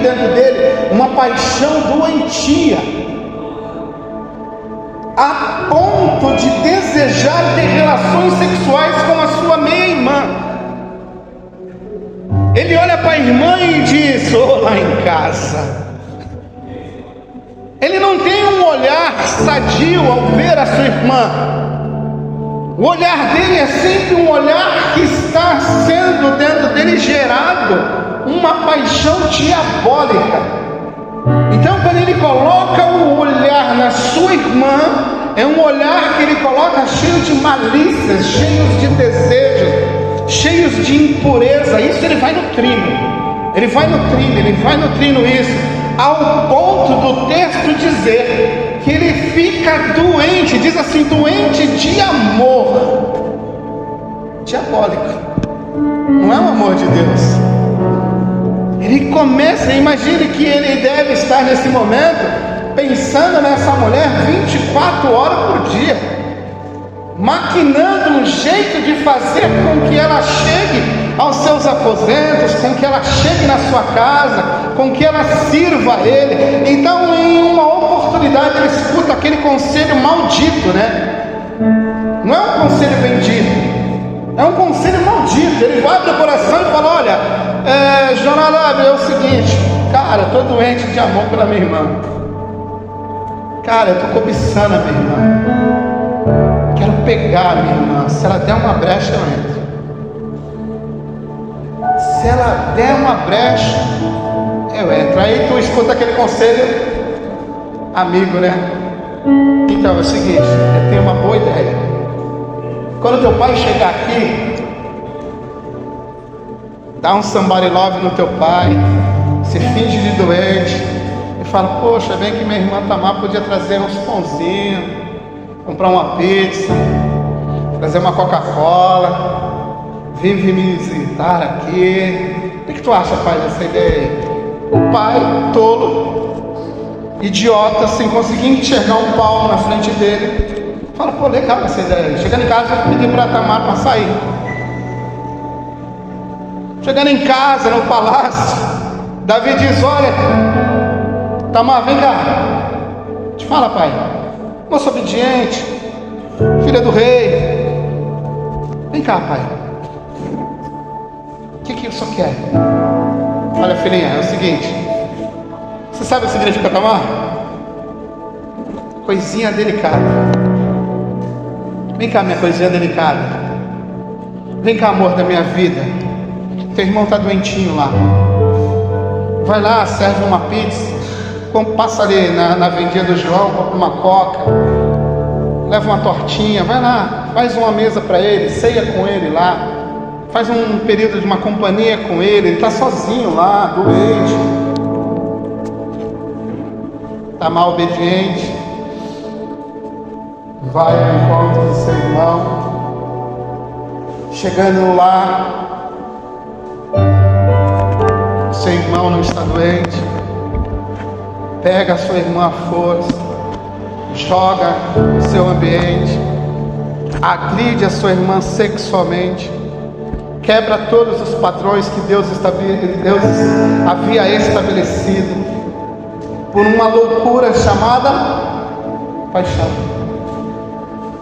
dentro dele uma paixão doentia, a ponto de desejar ter relações sexuais com a sua meia-irmã. Ele olha para a irmã e diz: "Oh, lá em casa." Ele não tem um olhar sadio ao ver a sua irmã. O olhar dele é sempre um olhar que está sendo dentro dele gerado uma paixão diabólica. Então, quando ele coloca o olhar na sua irmã, é um olhar que ele coloca cheio de malícias, cheios de desejos, cheios de impureza. Isso ele vai nutrindo. Ele vai nutrindo isso, ao ponto do texto dizer que ele fica doente, diz assim, doente de amor diabólico. Não é o amor de Deus. Ele começa, imagine que ele deve estar nesse momento pensando nessa mulher 24 horas por dia, maquinando um jeito de fazer com que ela chegue aos seus aposentos, com que ela chegue na sua casa, com que ela sirva a ele. Então, em uma oportunidade, ele escuta aquele conselho maldito, né? Não é um conselho bendito, é um conselho maldito. Ele abre o coração e fala: "Olha, Jonadab, é o seguinte, cara, eu estou doente de amor pela minha irmã. Cara, eu estou cobiçando a minha irmã. Quero pegar a minha irmã. Se ela der uma brecha, eu entro. Se ela der uma brecha, eu entro." Aí tu escuta aquele conselho amigo, né? Então é o seguinte, eu tenho uma boa ideia. Quando teu pai chegar aqui, dá um somebody love no teu pai, se finge de doente e fala: "Poxa, bem que minha irmã tá mal, podia trazer uns pãozinhos, comprar uma pizza, trazer uma Coca-Cola, vir me visitar aqui." O que tu acha, pai, dessa ideia? O pai, tolo, idiota, sem conseguir enxergar um palmo na frente dele, fala: "Pô, legal essa ideia." Chegando em casa, eu pedi para Tamar para sair. Chegando em casa, no palácio, Davi diz: "Olha, Tamar, vem cá." Te fala, pai. Moça obediente, filha do rei. Vem cá, pai. O que o senhor quer? Olha, filhinha, é o seguinte. Você sabe o que significa Tamar? Coisinha delicada. Vem cá, minha coisinha delicada. Vem cá, amor da minha vida. Teu irmão está doentinho lá. Vai lá, serve uma pizza. Passa ali na vendinha do João, compra uma coca. Leva uma tortinha. Vai lá. faz uma mesa para ele, ceia com ele lá, faz um período de uma companhia com ele está sozinho lá, doente, está mal obediente, vai ao encontro do seu irmão, chegando lá, seu irmão não está doente, pega a sua irmã à força, joga no seu ambiente, agride a sua irmã sexualmente, quebra todos os padrões que Deus havia estabelecido, por uma loucura chamada paixão,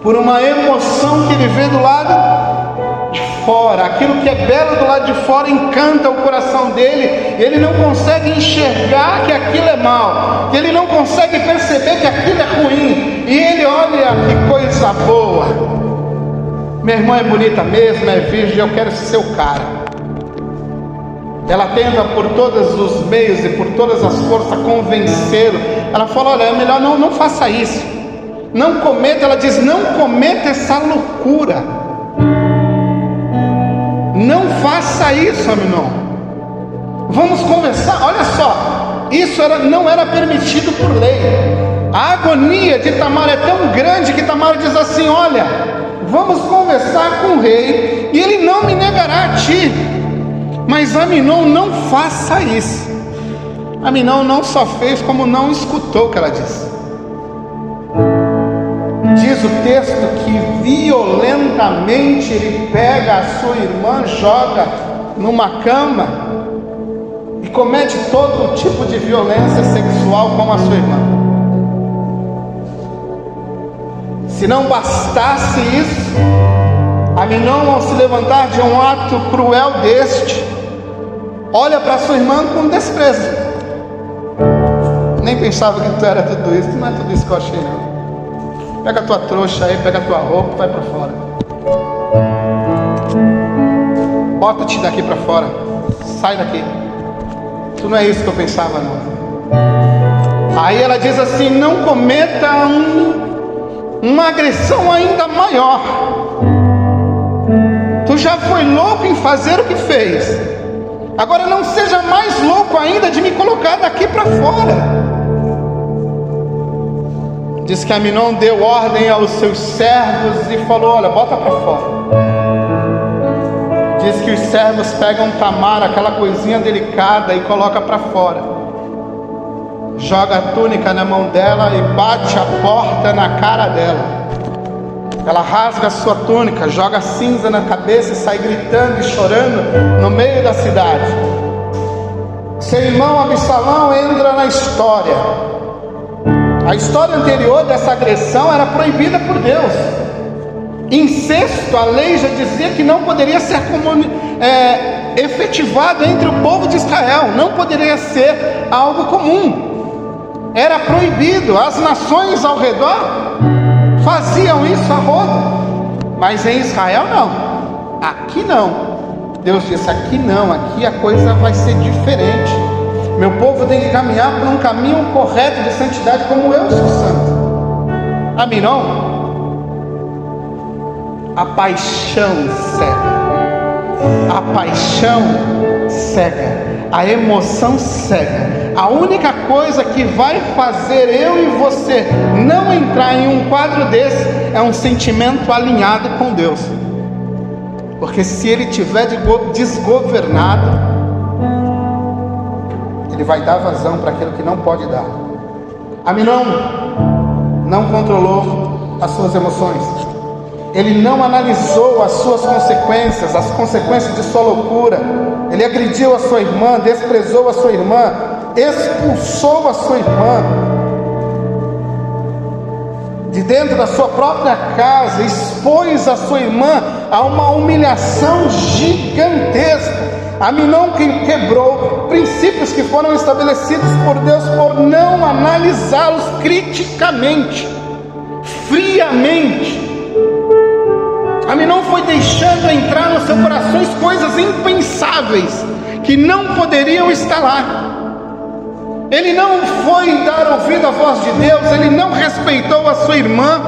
por uma emoção que ele vê do lado de fora. Aquilo que é belo do lado de fora encanta o coração dele, ele não consegue enxergar que aquilo é mal, ele não consegue perceber que aquilo é ruim, e ele olha, que coisa boa, minha irmã é bonita mesmo, é virgem, eu quero ser o cara. Ela tenta por todos os meios e por todas as forças convencê-lo. Ela fala, olha, é melhor não faça isso, não cometa, ela diz, não cometa essa loucura, não faça isso, Aminon, vamos conversar. Olha só, isso não era permitido por lei. A agonia de Tamar é tão grande que Tamar diz assim, olha, vamos conversar com o rei e ele não me negará a ti. Mas Aminon, não faça isso. Aminon não só fez, como não escutou o que ela disse. Diz o texto que violentamente ele pega a sua irmã, joga numa cama e comete todo tipo de violência sexual com a sua irmã. Se não bastasse isso, Aminon, ao se levantar de um ato cruel deste, olha para sua irmã com desprezo. Nem pensava que tu era tudo isso. Não é tudo isso que eu achei, não. Pega a tua trouxa aí, pega a tua roupa e vai para fora. Bota-te daqui para fora. Sai daqui. Tu não é isso que eu pensava, não. Aí ela diz assim, não cometa uma agressão ainda maior. Tu já foi louco em fazer o que fez, agora não seja mais louco ainda de me colocar daqui para fora. Diz que Aminon deu ordem aos seus servos e falou, olha, bota para fora. Diz que os servos pegam Tamar, aquela coisinha delicada, e coloca para fora, joga a túnica na mão dela e bate a porta na cara dela. Ela rasga a sua túnica, joga cinza na cabeça e sai gritando e chorando no meio da cidade. Seu irmão Absalão entra na história. A história anterior dessa agressão era proibida por Deus. Incesto, a lei já dizia que não poderia ser efetivado entre o povo de Israel, não poderia ser algo comum, era proibido. As nações ao redor faziam isso a rodo, mas em Israel não, aqui não. Deus disse, aqui não, aqui a coisa vai ser diferente. Meu povo tem que caminhar por um caminho correto de santidade, como eu sou santo. Aminon, a paixão cega, a paixão cega, a emoção cega. A única coisa que vai fazer eu e você não entrar em um quadro desse é um sentimento alinhado com Deus. Porque se ele estiver desgovernado, ele vai dar vazão para aquilo que não pode dar. Aminon não controlou as suas emoções. Ele não analisou as suas consequências, as consequências de sua loucura. Ele agrediu a sua irmã, desprezou a sua irmã, expulsou a sua irmã de dentro da sua própria casa, expôs a sua irmã a uma humilhação gigantesca. Aminon quebrou princípios que foram estabelecidos por Deus por não analisá-los criticamente, friamente. Aminon foi deixando entrar no seu coração coisas impensáveis que não poderiam estar lá. Ele não foi dar ouvido à voz de Deus, ele não respeitou a sua irmã,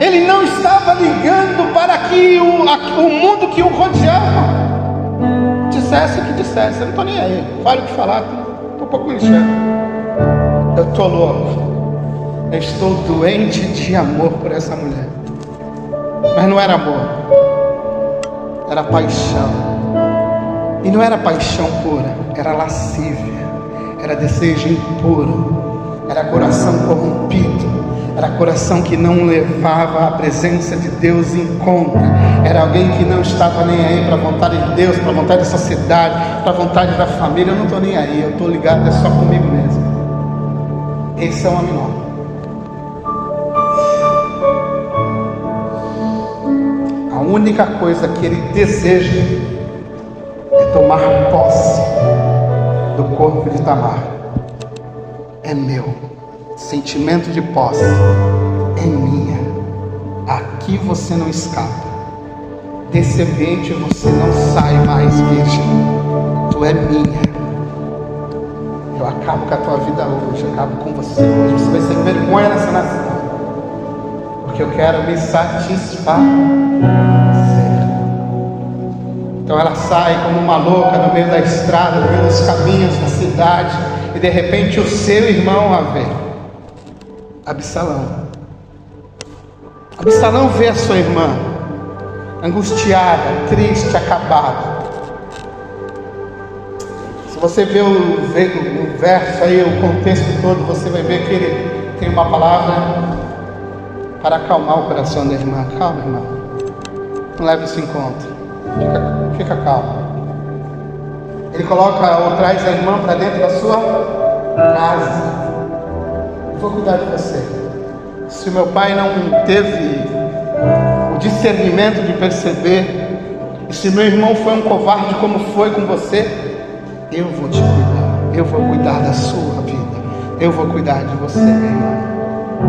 Ele não estava ligando para que o mundo que o rodeava dissesse o que dissesse. Eu não estou nem aí. Fale o que falar, estou um pouco me enxergo. Eu estou louco. Eu estou doente de amor por essa mulher. Mas não era amor, era paixão. E não era paixão pura, era lascívia, era desejo impuro, era coração corrompido, era coração que não levava a presença de Deus em conta. Era alguém que não estava nem aí para a vontade de Deus, para a vontade da sociedade, para a vontade da família. Eu não estou nem aí, eu estou ligado só comigo mesmo. Esse é um homem novo. A única coisa que ele deseja é tomar posse do corpo de Tamar. É meu. Sentimento de posse é minha. Aqui você não escapa. Desse ambiente você não sai mais, virgem. Tu é minha. Eu acabo com a tua vida hoje. Eu acabo com você hoje. Você vai ser vergonha nessa nação. Porque eu quero me satisfazer. Então ela sai como uma louca no meio da estrada, no meio dos caminhos da cidade, e de repente o seu irmão a vê. Absalão. Absalão vê a sua irmã angustiada, triste, acabada. Se você vê o verso aí, o contexto todo, você vai ver que ele tem uma palavra para acalmar o coração da irmã. Calma, irmã. Não leve isso em conta. Fica calmo. Ele coloca ou traz a irmã para dentro da sua casa. Eu vou cuidar de você. Se o meu pai não teve o discernimento de perceber, e se meu irmão foi um covarde como foi com você, eu vou te cuidar. Eu vou cuidar da sua vida. Eu vou cuidar de você, minha irmã.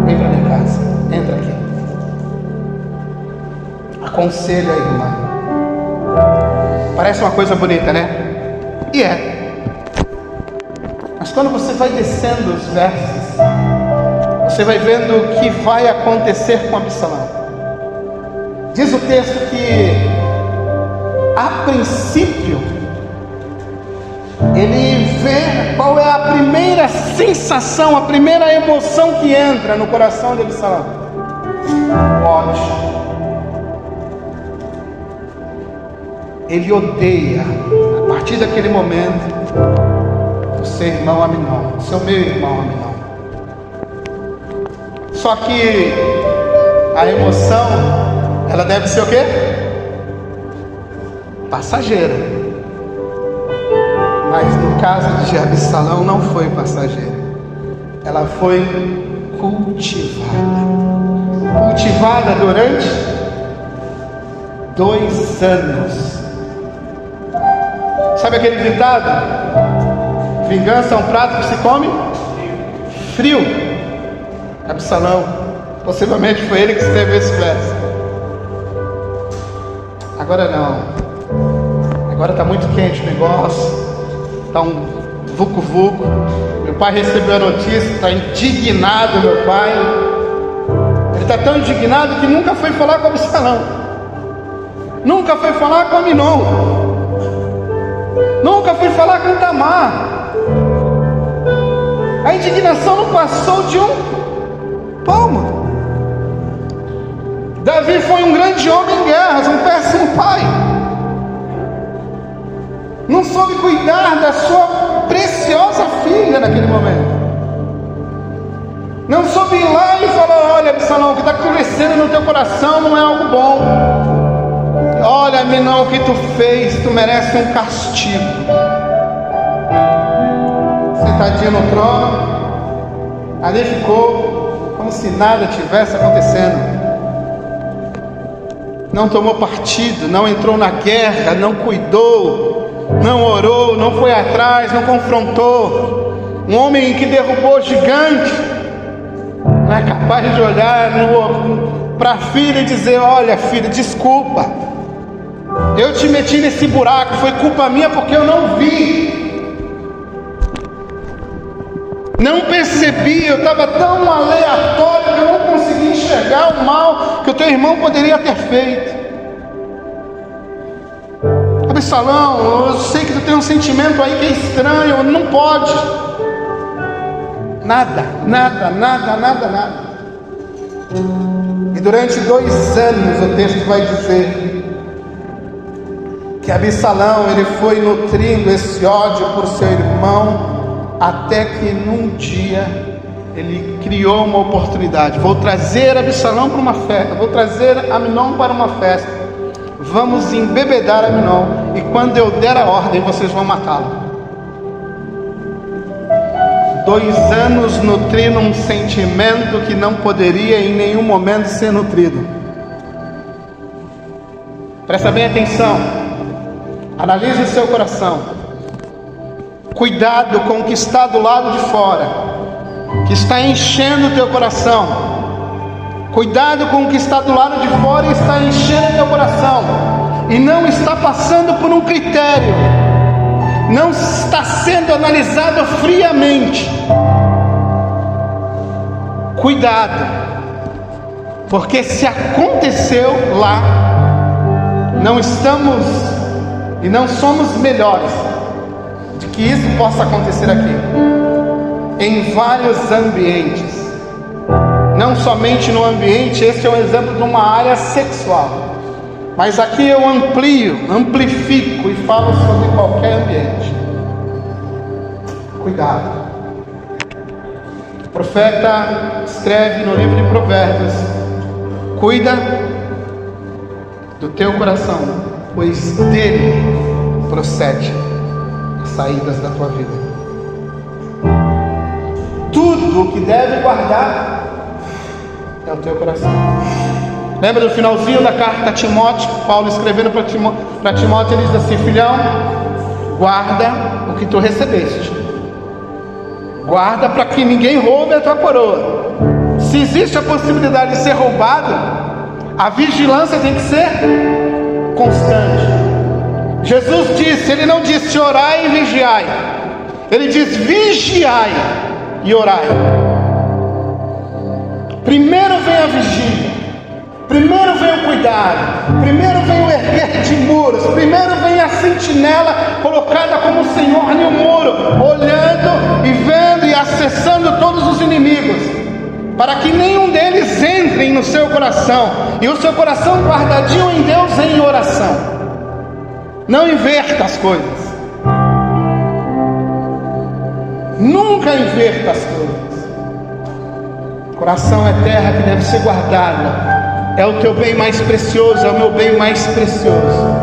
Vem para minha casa. Entra aqui. Aconselho a irmã. Parece uma coisa bonita, né? E é. Mas quando você vai descendo os versos, você vai vendo o que vai acontecer com Absalão. Diz o texto que, a princípio, ele vê qual é a primeira sensação, a primeira emoção que entra no coração de Absalão. Ódio. Ele odeia, a partir daquele momento, o seu irmão Aminon, o seu meu irmão Aminon. Só que a emoção, ela deve ser o quê? Passageira. Mas no caso de Absalão não foi passageira. Ela foi cultivada. Cultivada durante 2 anos. Sabe aquele ditado? Vingança é um prato que se come frio. Absalão, possivelmente foi ele que escreveu esse verso. Agora não. Agora está muito quente o negócio. Está um vucu-vucu. Meu pai recebeu a notícia, está indignado, meu pai. Ele está tão indignado que nunca foi falar com Absalão. Nunca foi falar com Aminon. Nunca fui falar com Tamar. A indignação não passou de um palmo. Davi foi um grande homem em guerras, um péssimo pai. Não soube cuidar da sua preciosa filha naquele momento. Não soube ir lá e falar: olha, Absalão, o que está crescendo no teu coração não é algo bom. Olha, Aminon, o que tu fez, tu merece um castigo. Sentadinho no trono, ali ficou como se nada tivesse acontecendo. Não tomou partido, não entrou na guerra, não cuidou, não orou, não foi atrás, não confrontou. Um homem que derrubou gigante não é capaz de olhar para a filha e dizer: olha, filha, desculpa, eu te meti nesse buraco, foi culpa minha porque eu não vi, não percebi, eu estava tão aleatório que eu não consegui enxergar. enxergar o mal que o teu irmão poderia ter feito. Absalão, eu sei que tu tem um sentimento aí que é estranho, não pode. Nada. E durante 2 anos o texto vai dizer que Absalão, ele foi nutrindo esse ódio por seu irmão, até que num dia ele criou uma oportunidade. Vou trazer Absalão para uma festa, vou trazer Amnon para uma festa, vamos embebedar Amnon, e quando eu der a ordem, vocês vão matá-lo. 2 anos nutrindo um sentimento que não poderia em nenhum momento ser nutrido. Presta bem atenção, analise o seu coração. Cuidado com o que está do lado de fora, que está enchendo o teu coração. Cuidado com o que está do lado de fora e está enchendo o teu coração, e não está passando por um critério, não está sendo analisado friamente. Cuidado, porque se aconteceu lá, não estamos e não somos melhores de que isso possa acontecer aqui, em vários ambientes. Não somente no ambiente, esse é um exemplo de uma área sexual, mas aqui eu amplifico e falo sobre qualquer ambiente. Cuidado. O profeta escreve no livro de Provérbios: cuida do teu coração, pois dele procede as saídas da tua vida. Tudo o que deve guardar é o teu coração. Lembra do finalzinho da carta a Timóteo? Paulo escrevendo para Timóteo, ele diz assim: filhão, guarda o que tu recebeste, guarda para que ninguém roube a tua coroa. Se existe a possibilidade de ser roubado, a vigilância tem que ser constante. Jesus disse, ele não disse orai e vigiai, ele diz vigiai e orai. Primeiro vem a vigília, primeiro vem o cuidado, primeiro vem o erguer de muros, primeiro vem a sentinela colocada como o Senhor no muro, olhando e vendo e acessando todos os inimigos, para que nenhum deles entre no seu coração, e o seu coração guardadinho em Deus em oração. Não inverta as coisas, nunca inverta as coisas. Coração é terra que deve ser guardada, é o teu bem mais precioso, é o meu bem mais precioso.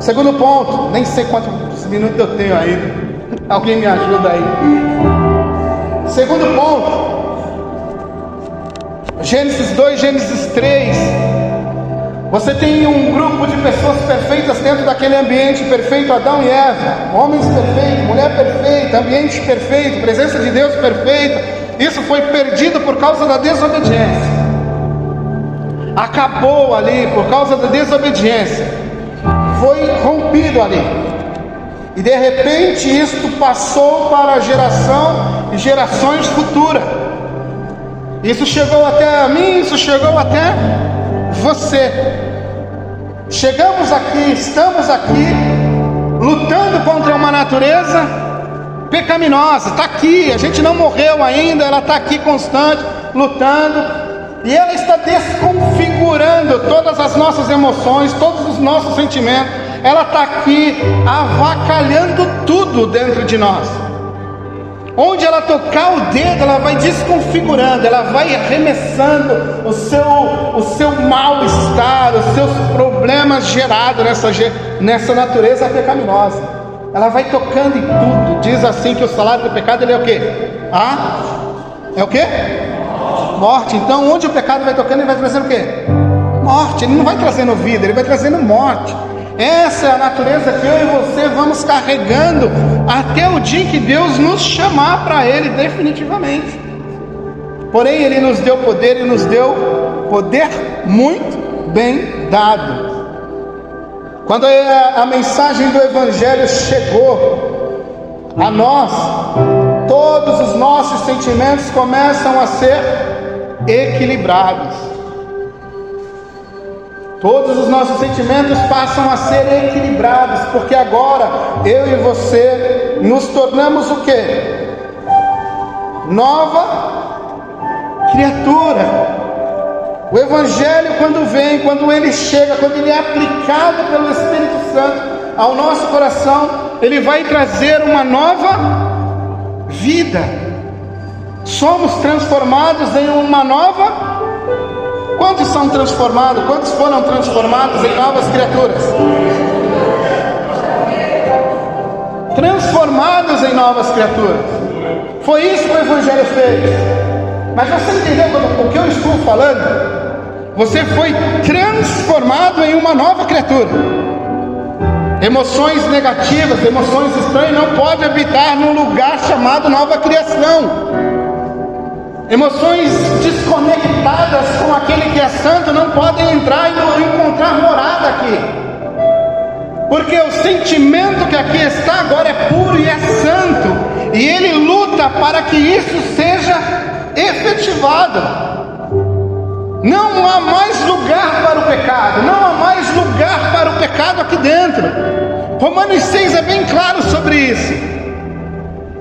Segundo ponto, nem sei quantos minutos eu tenho ainda, alguém me ajuda aí. Segundo ponto, Gênesis 2, Gênesis 3, você tem um grupo de pessoas perfeitas dentro daquele ambiente perfeito, Adão e Eva, homens perfeitos, mulher perfeita, ambiente perfeito, presença de Deus perfeita. Isso foi perdido por causa da desobediência. Acabou ali por causa da desobediência. Foi rompido ali. E de repente isto passou para a geração e gerações futuras. Isso chegou até a mim, isso chegou até você. Chegamos aqui, estamos aqui, lutando contra uma natureza pecaminosa, está aqui, a gente não morreu ainda, ela está aqui constante, lutando, e ela está desconfigurando todas as nossas emoções, todos os nossos sentimentos, ela está aqui avacalhando tudo dentro de nós. Onde ela tocar o dedo, ela vai desconfigurando, ela vai arremessando o seu mal-estar, os seus problemas gerados nessa natureza pecaminosa. Ela vai tocando em tudo. Diz assim que o salário do pecado, ele é o quê? É o quê? Morte. Então onde o pecado vai tocando, ele vai trazendo o quê? Morte. Ele não vai trazendo vida, ele vai trazendo morte. Essa é a natureza que eu e você vamos carregando até o dia que Deus nos chamar para Ele definitivamente. Porém Ele nos deu poder, e nos deu poder muito bem dado. Quando a mensagem do Evangelho chegou a nós, todos os nossos sentimentos começam a ser equilibrados. Todos os nossos sentimentos passam a ser equilibrados, porque agora eu e você nos tornamos o quê? Nova criatura. O Evangelho, quando vem, quando ele chega, quando ele é aplicado pelo Espírito Santo ao nosso coração, ele vai trazer uma nova vida. Somos transformados em uma nova. Quantos são transformados? Quantos foram transformados em novas criaturas? Transformados em novas criaturas. Foi isso que o Evangelho fez. Mas você entendeu o que eu estou falando? Você foi transformado em uma nova criatura. Emoções negativas, emoções estranhas não podem habitar num lugar chamado nova criação. Emoções desconectadas com aquele que é santo não podem entrar e encontrar morada aqui. Porque o sentimento que aqui está agora é puro e é santo. E ele luta para que isso seja efetivado. Não há mais lugar para o pecado. Não há mais lugar para o pecado aqui dentro. Romanos 6 é bem claro sobre isso.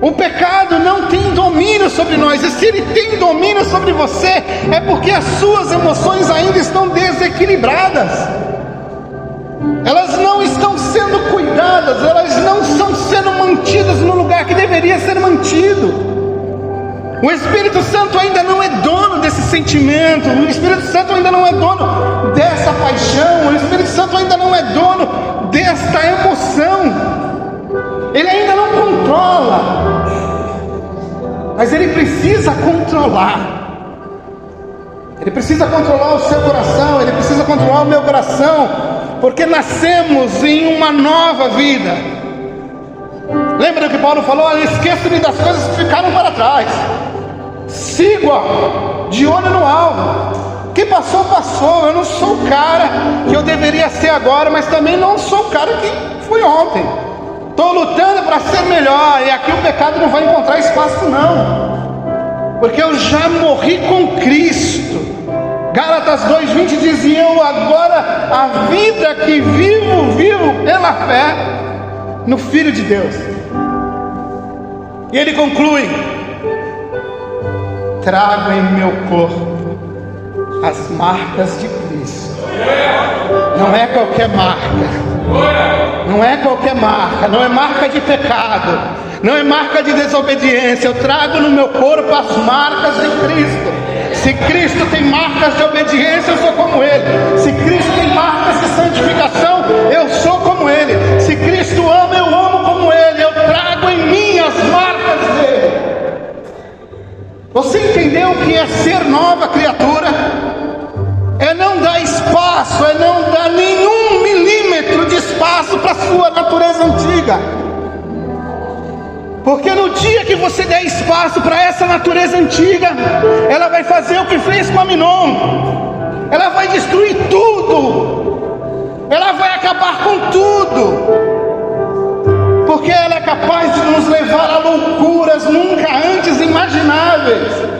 O pecado não tem domínio sobre nós. E se ele tem domínio sobre você, é porque as suas emoções ainda estão desequilibradas. Elas não estão sendo cuidadas. Elas não estão sendo mantidas no lugar que deveria ser mantido. O Espírito Santo ainda não é dono desse sentimento. O Espírito Santo ainda não é dono dessa paixão. O Espírito Santo ainda não é dono desta emoção. Ele ainda não controla, mas ele precisa controlar. Ele precisa controlar o seu coração, ele precisa controlar o meu coração, porque nascemos em uma nova vida. Lembra do que Paulo falou? Esqueço-me das coisas que ficaram para trás, sigo de olho no alvo. O que passou, passou. Eu não sou o cara que eu deveria ser agora, mas também não sou o cara que fui ontem. Estou lutando para ser melhor, e aqui o pecado não vai encontrar espaço não, porque eu já morri com Cristo. Gálatas 2:20 diz: e eu agora a vida que vivo pela fé no Filho de Deus. E ele conclui: trago em meu corpo as marcas de Cristo. Não é qualquer marca. Não é qualquer marca, não é marca de pecado, não é marca de desobediência. Eu trago no meu corpo as marcas de Cristo. Se Cristo tem marcas de obediência, eu sou como Ele. Se Cristo tem marcas de santificação, eu sou como Ele. Se Cristo ama, eu amo como Ele. Eu trago em mim as marcas dele. Você entendeu o que é ser nova criatura? É não dar espaço, é não dar nenhum milímetro de espaço para a sua natureza antiga. Porque no dia que você der espaço para essa natureza antiga, ela vai fazer o que fez com Aminon. Ela vai destruir tudo. Ela vai acabar com tudo. Porque ela é capaz de nos levar a loucuras nunca antes imagináveis.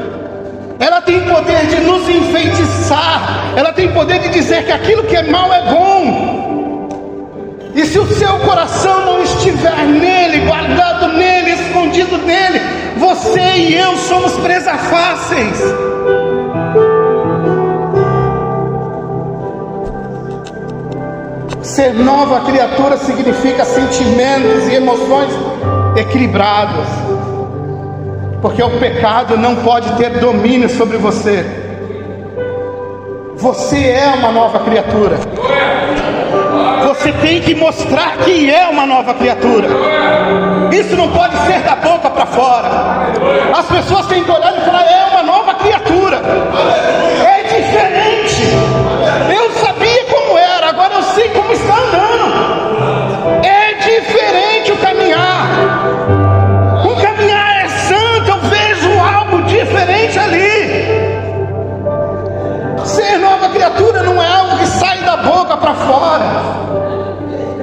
Ela tem poder de nos enfeitiçar. Ela tem poder de dizer que aquilo que é mal é bom. E se o seu coração não estiver nele, guardado nele, escondido nele, você e eu somos presa fáceis. Ser nova criatura significa sentimentos e emoções equilibrados. Porque o pecado não pode ter domínio sobre você. Você é uma nova criatura. Você tem que mostrar que é uma nova criatura. Isso não pode ser da boca para fora. As pessoas têm que olhar e falar: é uma nova criatura. É diferente. Eu sabia como era, agora eu sei como está andando. É diferente o caminhar. Diferente ali. Ser nova criatura não é algo que sai da boca para fora.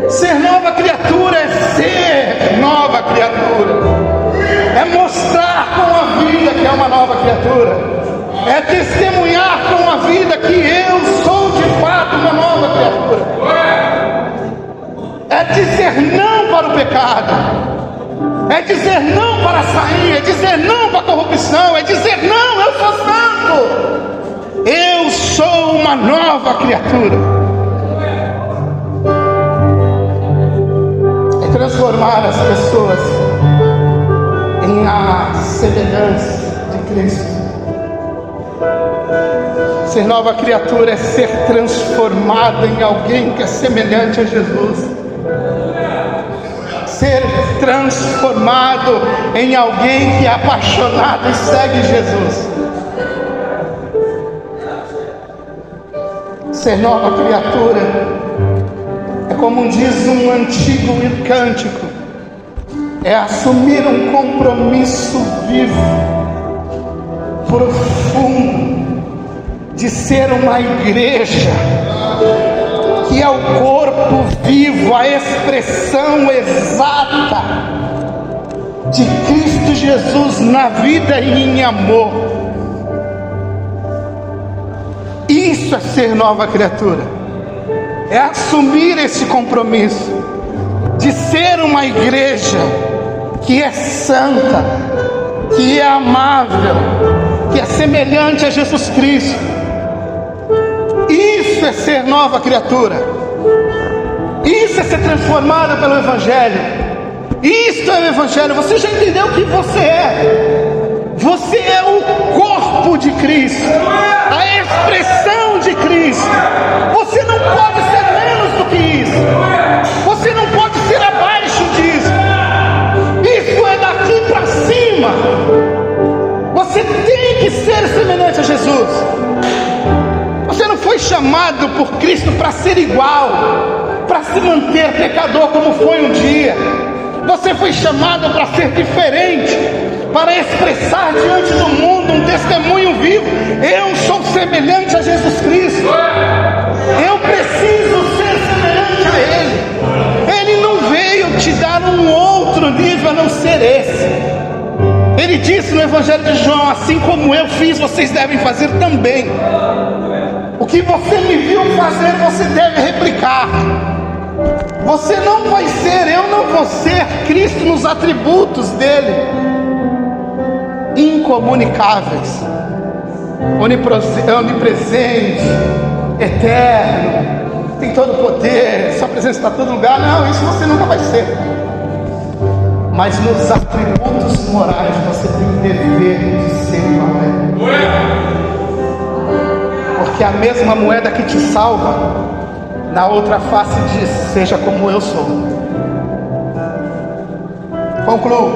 Ser nova criatura é ser nova criatura. É mostrar com a vida que é uma nova criatura. É testemunhar com a vida que eu sou de fato uma nova criatura. É dizer não para o pecado. É dizer não para a sainha. É dizer não para a corrupção. É dizer não, eu sou santo. Eu sou uma nova criatura. É transformar as pessoas em a semelhança de Cristo. Ser nova criatura é ser transformado em alguém que é semelhante a Jesus. Ser transformado em alguém que é apaixonado e segue Jesus. Ser nova criatura é, como diz um antigo cântico, é assumir um compromisso vivo, profundo, de ser uma igreja que é o corpo vivo, a expressão exata de Cristo Jesus na vida e em amor. Isso é ser nova criatura, é assumir esse compromisso de ser uma igreja que é santa, que é amável, que é semelhante a Jesus Cristo. Isso é ser nova criatura. Isso é ser transformado pelo Evangelho. Isto é o Evangelho. Você já entendeu o que você é? Você é o corpo de Cristo, a expressão de Cristo. Você não pode ser menos do que isso. Você não pode ser abaixo disso. Isso é daqui para cima. Você tem que ser semelhante a Jesus. Você não foi chamado por Cristo para ser igual, para se manter pecador como foi um dia. Você foi chamado para ser diferente, para expressar diante do mundo um testemunho vivo. Eu sou semelhante a Jesus Cristo. Eu preciso ser semelhante a Ele. Ele não veio te dar um outro nível a não ser esse. Ele disse no Evangelho de João: assim como eu fiz, vocês devem fazer também. O que você me viu fazer, você deve replicar. Você não vai ser, eu não vou ser Cristo nos atributos dele, incomunicáveis, onipresente, eterno, tem todo o poder, sua presença está em todo lugar. Não, isso você nunca vai ser. Mas nos atributos morais você tem dever de ser igual a ele. Porque a mesma moeda que te salva, na outra face diz: seja como eu sou. Concluo.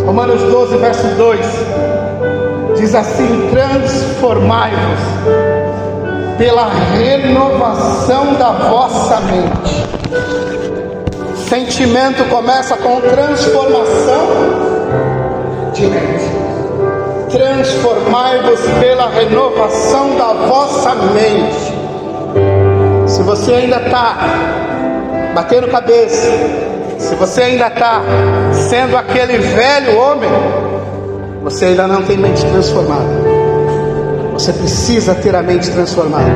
Romanos 12, verso 2 diz assim: transformai-vos pela renovação da vossa mente. Sentimento começa com transformação de mente. Transformai-vos pela renovação da vossa mente. Se você ainda está batendo cabeça, se você ainda está sendo aquele velho homem, você ainda não tem mente transformada. Você precisa ter a mente transformada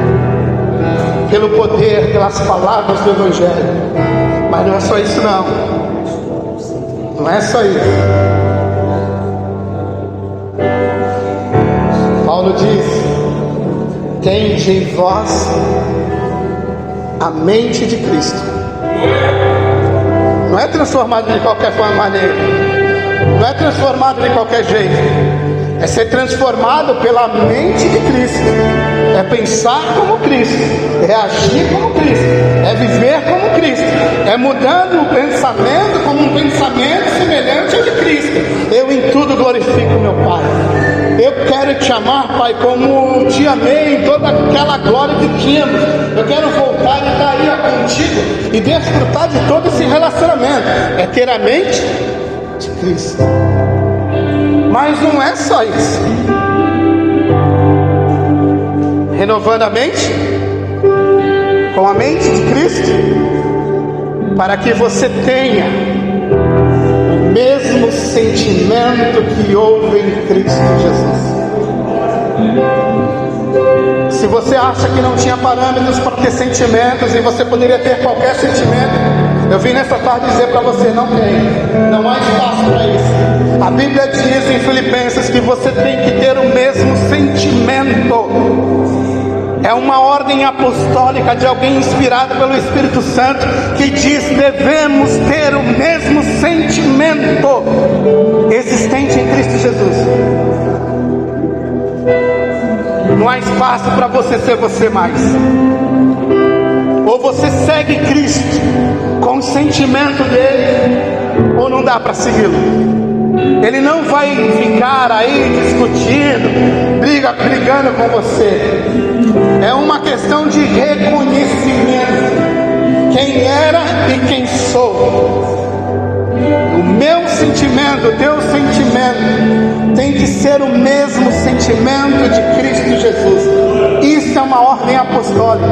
pelo poder, pelas palavras do Evangelho. Mas não é só isso não. Não é só isso. Paulo diz: tende em vós a mente de Cristo. Não é transformado de qualquer maneira, não é transformado de qualquer jeito. É ser transformado pela mente de Cristo. É pensar como Cristo, é agir como Cristo, é viver como Cristo, é mudando o pensamento como um pensamento semelhante ao de Cristo. Eu em tudo glorifico meu Pai. Eu quero te amar, Pai, como te amei em toda aquela glória que tínhamos. Eu quero voltar e estar aí contigo e desfrutar de todo esse relacionamento. É ter a mente de Cristo. Mas não é só isso. Renovando a mente com a mente de Cristo, para que você tenha o mesmo sentimento que houve em Cristo Jesus. Se você acha que não tinha parâmetros para ter sentimentos e você poderia ter qualquer sentimento, eu vim nessa tarde dizer para você: não tem, não há espaço para isso. A Bíblia diz em Filipenses que você tem que ter o mesmo sentimento. É uma ordem apostólica de alguém inspirado pelo Espírito Santo que diz: devemos ter o mesmo sentimento existente em Cristo Jesus. Não há espaço para você ser você mais. Ou você segue Cristo com o sentimento dele, ou não dá para segui-lo. Ele não vai ficar aí discutindo, brigando com você. É uma questão de reconhecimento. Quem era e quem sou. O meu sentimento, o teu sentimento tem que ser o mesmo sentimento de Cristo Jesus. Isso é uma ordem apostólica.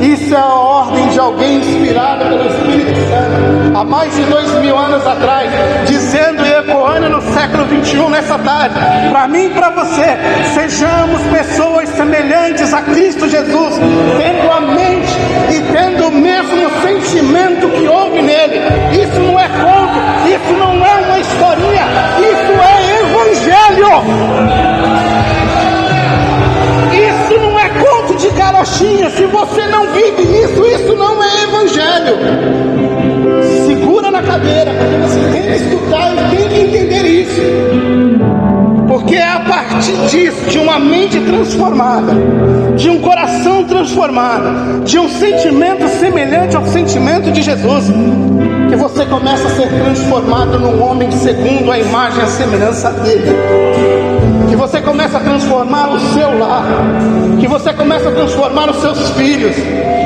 Isso é a ordem de alguém inspirado pelo Espírito Santo há mais de 2000 anos atrás, dizendo e ecoando no século 21 nessa tarde, para mim e para você: sejamos pessoas semelhantes a Cristo Jesus, tendo a mente e tendo o mesmo sentimento que houve nele. Isso não é conto, isso não é uma historinha, isso é evangelho. Isso não é conto de carochinha. Se você não vive isso, isso não é evangelho. Segura na cadeira, porque você tem que escutar e tem que entender isso. Porque é a partir disso, de uma mente transformada, de um coração transformado, de um sentimento semelhante ao sentimento de Jesus, que você começa a ser transformado num homem segundo a imagem e a semelhança dele. Que você começa a transformar o seu lar, que você começa a transformar os seus filhos,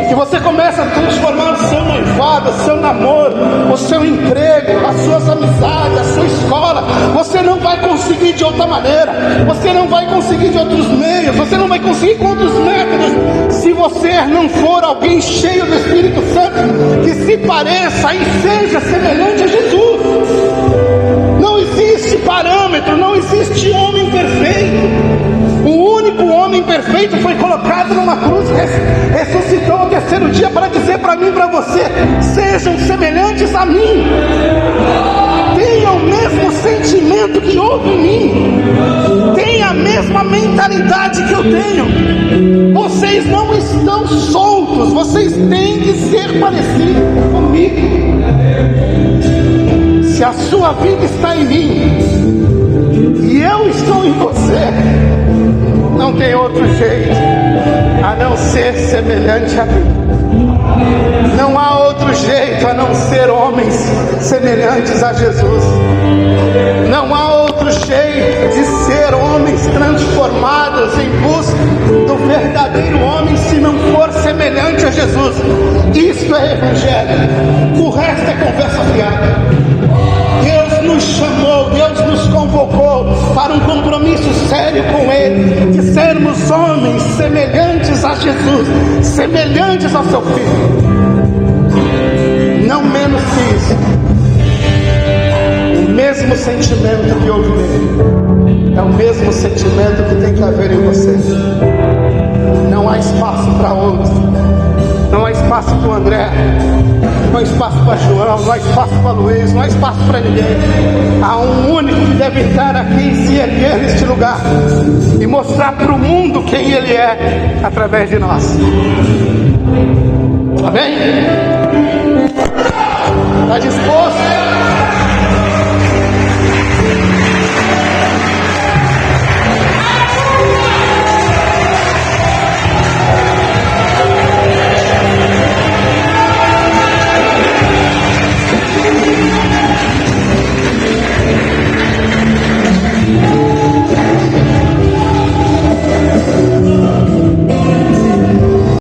que você começa a transformar o seu noivado, o seu namoro, o seu emprego, as suas amizades, a sua escola. Você não vai conseguir de outra maneira, você não vai conseguir de outros meios, você não vai conseguir com outros métodos, se você não for alguém cheio do Espírito Santo, que se pareça e seja semelhante a Jesus. Não existe parâmetro, não existe homem perfeito. O único homem perfeito foi colocado numa cruz, ressuscitou ao terceiro dia para dizer para mim e para você: sejam semelhantes a mim, tenham o mesmo sentimento que houve em mim, tenham a mesma mentalidade que eu tenho. Vocês não estão soltos, vocês têm que ser parecidos comigo. Se a sua vida está em mim e eu estou em você, não tem outro jeito a não ser semelhante a mim. Não há outro jeito a não ser homens semelhantes a Jesus. Não há outro jeito de ser homens transformados em busca do verdadeiro homem se não for semelhante a Jesus. Isto é evangelho. O resto é conversa fiada. Deus nos chamou, Deus nos convocou para um compromisso sério com Ele, de sermos homens semelhantes a Jesus, semelhantes ao seu Filho. Não menos que isso. O mesmo sentimento que houve nele é o mesmo sentimento que tem que haver em você. Não há espaço para outro. Não há espaço para o André, não há espaço para João, não há espaço para Luiz, não há espaço para ninguém. Há um único que deve estar aqui e se erguer neste lugar e mostrar para o mundo quem Ele é através de nós. Amém? Está disposto?